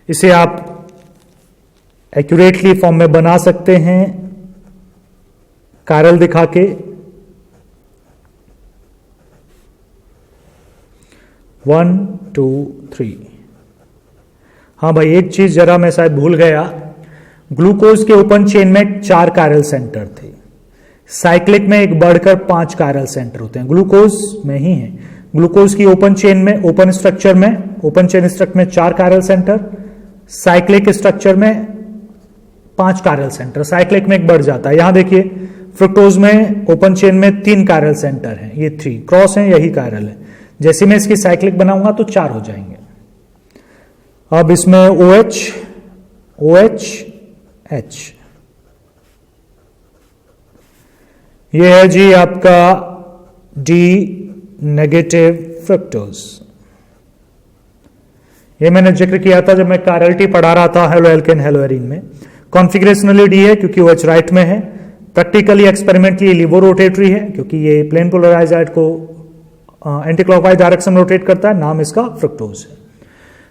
इसे आप एक्यूरेटली फॉर्म में बना सकते हैं कायरल दिखा के। 1 2 3। हाँ भाई, एक चीज जरा मैं शायद भूल गया, ग्लूकोज के ओपन चेन में 4 कायरल सेंटर थे, साइक्लिक में एक बढ़कर 5 कायरल सेंटर होते हैं, ग्लूकोज में ही है। ग्लूकोज की ओपन चेन में, ओपन स्ट्रक्चर में, ओपन चेन स्ट्रक्चर में 4 कायरल सेंटर, साइक्लिक स्ट्रक्चर में 5 कायरल सेंटर, साइक्लिक में एक बढ़ जाता है। यहां देखिए फ्रुक्टोज में ओपन चेन में 3 कायरल सेंटर हैं, ये 3 क्रॉस हैं, यही कायरल है। जैसे मैं इसकी साइक्लिक बनाऊंगा तो 4 हो जाएंगे। अब इसमें OH, OH, H, ये है जी आपका D नेगेटिव फ्रुक्टोज। ये मैंने जिक्र किया था जब मैं कायरलिटी पढ़ा रहा था हेलो एल्केन हेलो एरीन में। कॉन्फिगरेशनली D है क्योंकि OH राइट में है, प्रैक्टिकली एक्सपेरिमेंटली लिवो रोटेटरी है क्योंकि ये प्लेन पोलराइज्ड को एंटी क्लॉकवाइज डायरेक्शन में रोटेट करता है, नाम इसका फ्रुक्टोज है।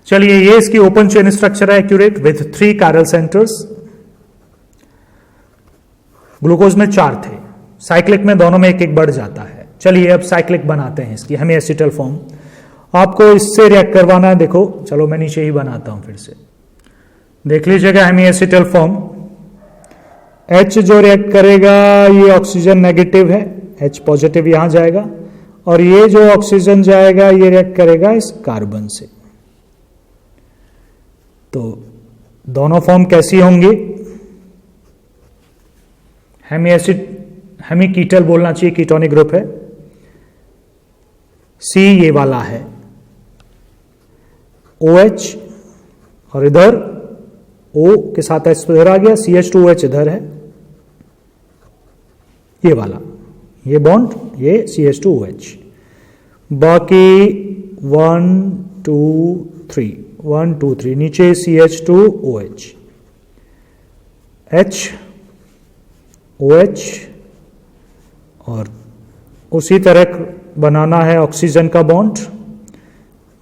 चलिए, ये इसकी ओपन चेन स्ट्रक्चर है accurate with 3 chiral centres. Glucose में 4 थे, साइक्लिक में दोनों में एक एक बढ़ जाता है। चलिए अब साइक्लिक बनाते हैं इसकी हेमी एसिटल फॉर्म। आपको इससे रिएक्ट करवाना है, देखो चलो मैं नीचे ही बनाता हूं फिर से, देख लीजिएगा हेमी एसिटल फॉर्म। H जो रिएक्ट करेगा ये ऑक्सीजन नेगेटिव है, H पॉजिटिव यहां जाएगा, और ये जो ऑक्सीजन जाएगा ये रिएक्ट करेगा इस कार्बन से। तो दोनों फॉर्म कैसी होंगी? हेमी एसिड, हेमी कीटल बोलना चाहिए, कीटोनिक ग्रुप है। C ये वाला है OH, और इधर O के साथ H इधर आ गया, CH2OH इधर है, ये वाला, ये बॉन्ड, ये CH2OH। बाकी 1 2 3, 1 2 3, नीचे CH2OH, H OH, और उसी तरह बनाना है ऑक्सीजन का बॉन्ड,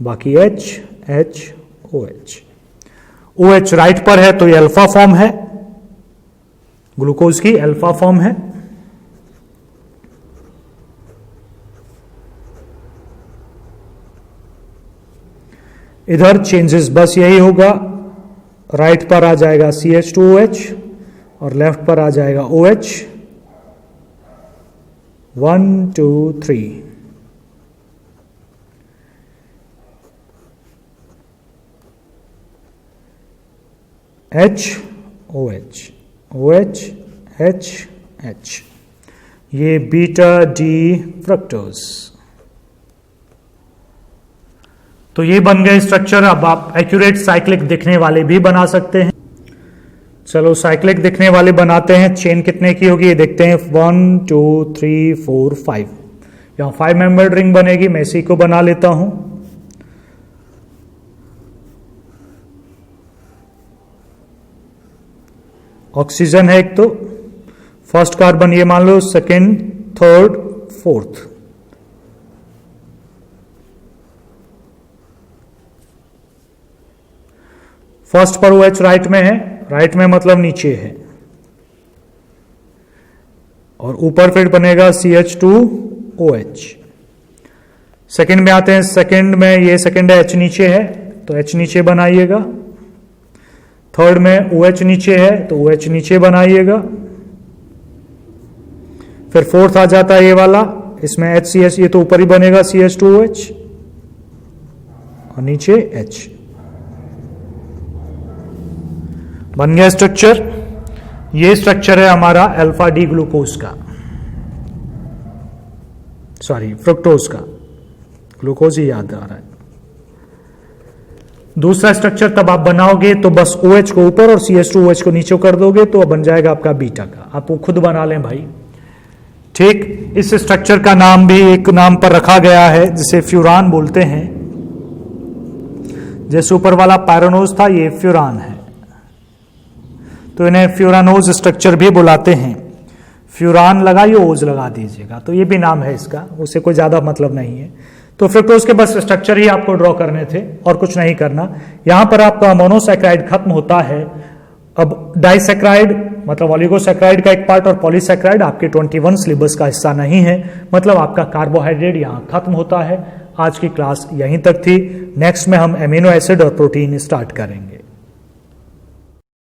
बाकी H H OH। OH right पर है तो ये अल्फा फॉर्म है, ग्लूकोज की अल्फा फॉर्म है। इधर चेंजेस बस यही होगा, राइट पर आ जाएगा CH2OH और लेफ्ट पर आ जाएगा OH। 1 2 3, H OH, OH H H, ये बीटा D फ्रक्टोज। तो ये बन गए स्ट्रक्चर। अब आप एक्यूरेट साइक्लिक दिखने वाले भी बना सकते हैं। चलो साइक्लिक दिखने वाले बनाते हैं। चेन कितने की होगी ये देखते हैं। 1 2 3 4 5, यहां 5 मेंबर्ड रिंग बनेगी। मैं इसी को बना लेता हूं। ऑक्सीजन है एक, तो फर्स्ट कार्बन ये मान लो, सेकेंड, थर्ड, फोर्थ। फर्स्ट पर OH राइट में है, राइट में मतलब नीचे है, और ऊपर फिर बनेगा CH2OH। सेकंड में आते हैं। सेकंड में ये सेकंड है, H नीचे है तो H नीचे बनाइएगा। थर्ड में OH नीचे है तो OH नीचे बनाइएगा। फिर फोर्थ आ जाता है ये वाला, इसमें HCH, ये तो ऊपर ही बनेगा CH2OH और नीचे H। बन गया स्ट्रक्चर। ये स्ट्रक्चर है हमारा अल्फा डी ग्लूकोज का, सॉरी फ्रुक्टोज का, ग्लूकोज ही याद आ रहा है। दूसरा स्ट्रक्चर तब आप बनाओगे तो बस OH को ऊपर और CH2OH को नीचे कर दोगे तो बन जाएगा आपका बीटा का। आप वो खुद बना लें भाई, ठीक। इस स्ट्रक्चर का नाम भी एक नाम पर रखा गया है जिसे फ्यूरान बोलते हैं। जैसे ऊपर वाला पैरानोज था, ये फ्यूरान है, तो इन्हें फ्यूरानोज स्ट्रक्चर भी बुलाते हैं। फ्यूरान लगाइए, ओज लगा दीजिएगा, तो ये भी नाम है इसका, उससे कोई ज्यादा मतलब नहीं है। तो फ्रुक्टोज के बस स्ट्रक्चर ही आपको ड्रॉ करने थे और कुछ नहीं करना। यहां पर आपका मोनोसैकेराइड खत्म होता है। अब डाइसैकेराइड मतलब ओलिगोसैकेराइड का एक पार्ट और पॉलीसैकेराइड आपके 21 सिलेबस का हिस्सा नहीं है, मतलब आपका कार्बोहाइड्रेट यहां खत्म होता है। आज की क्लास यहीं तक थी। नेक्स्ट में हम एमिनो एसिड और प्रोटीन स्टार्ट करेंगे।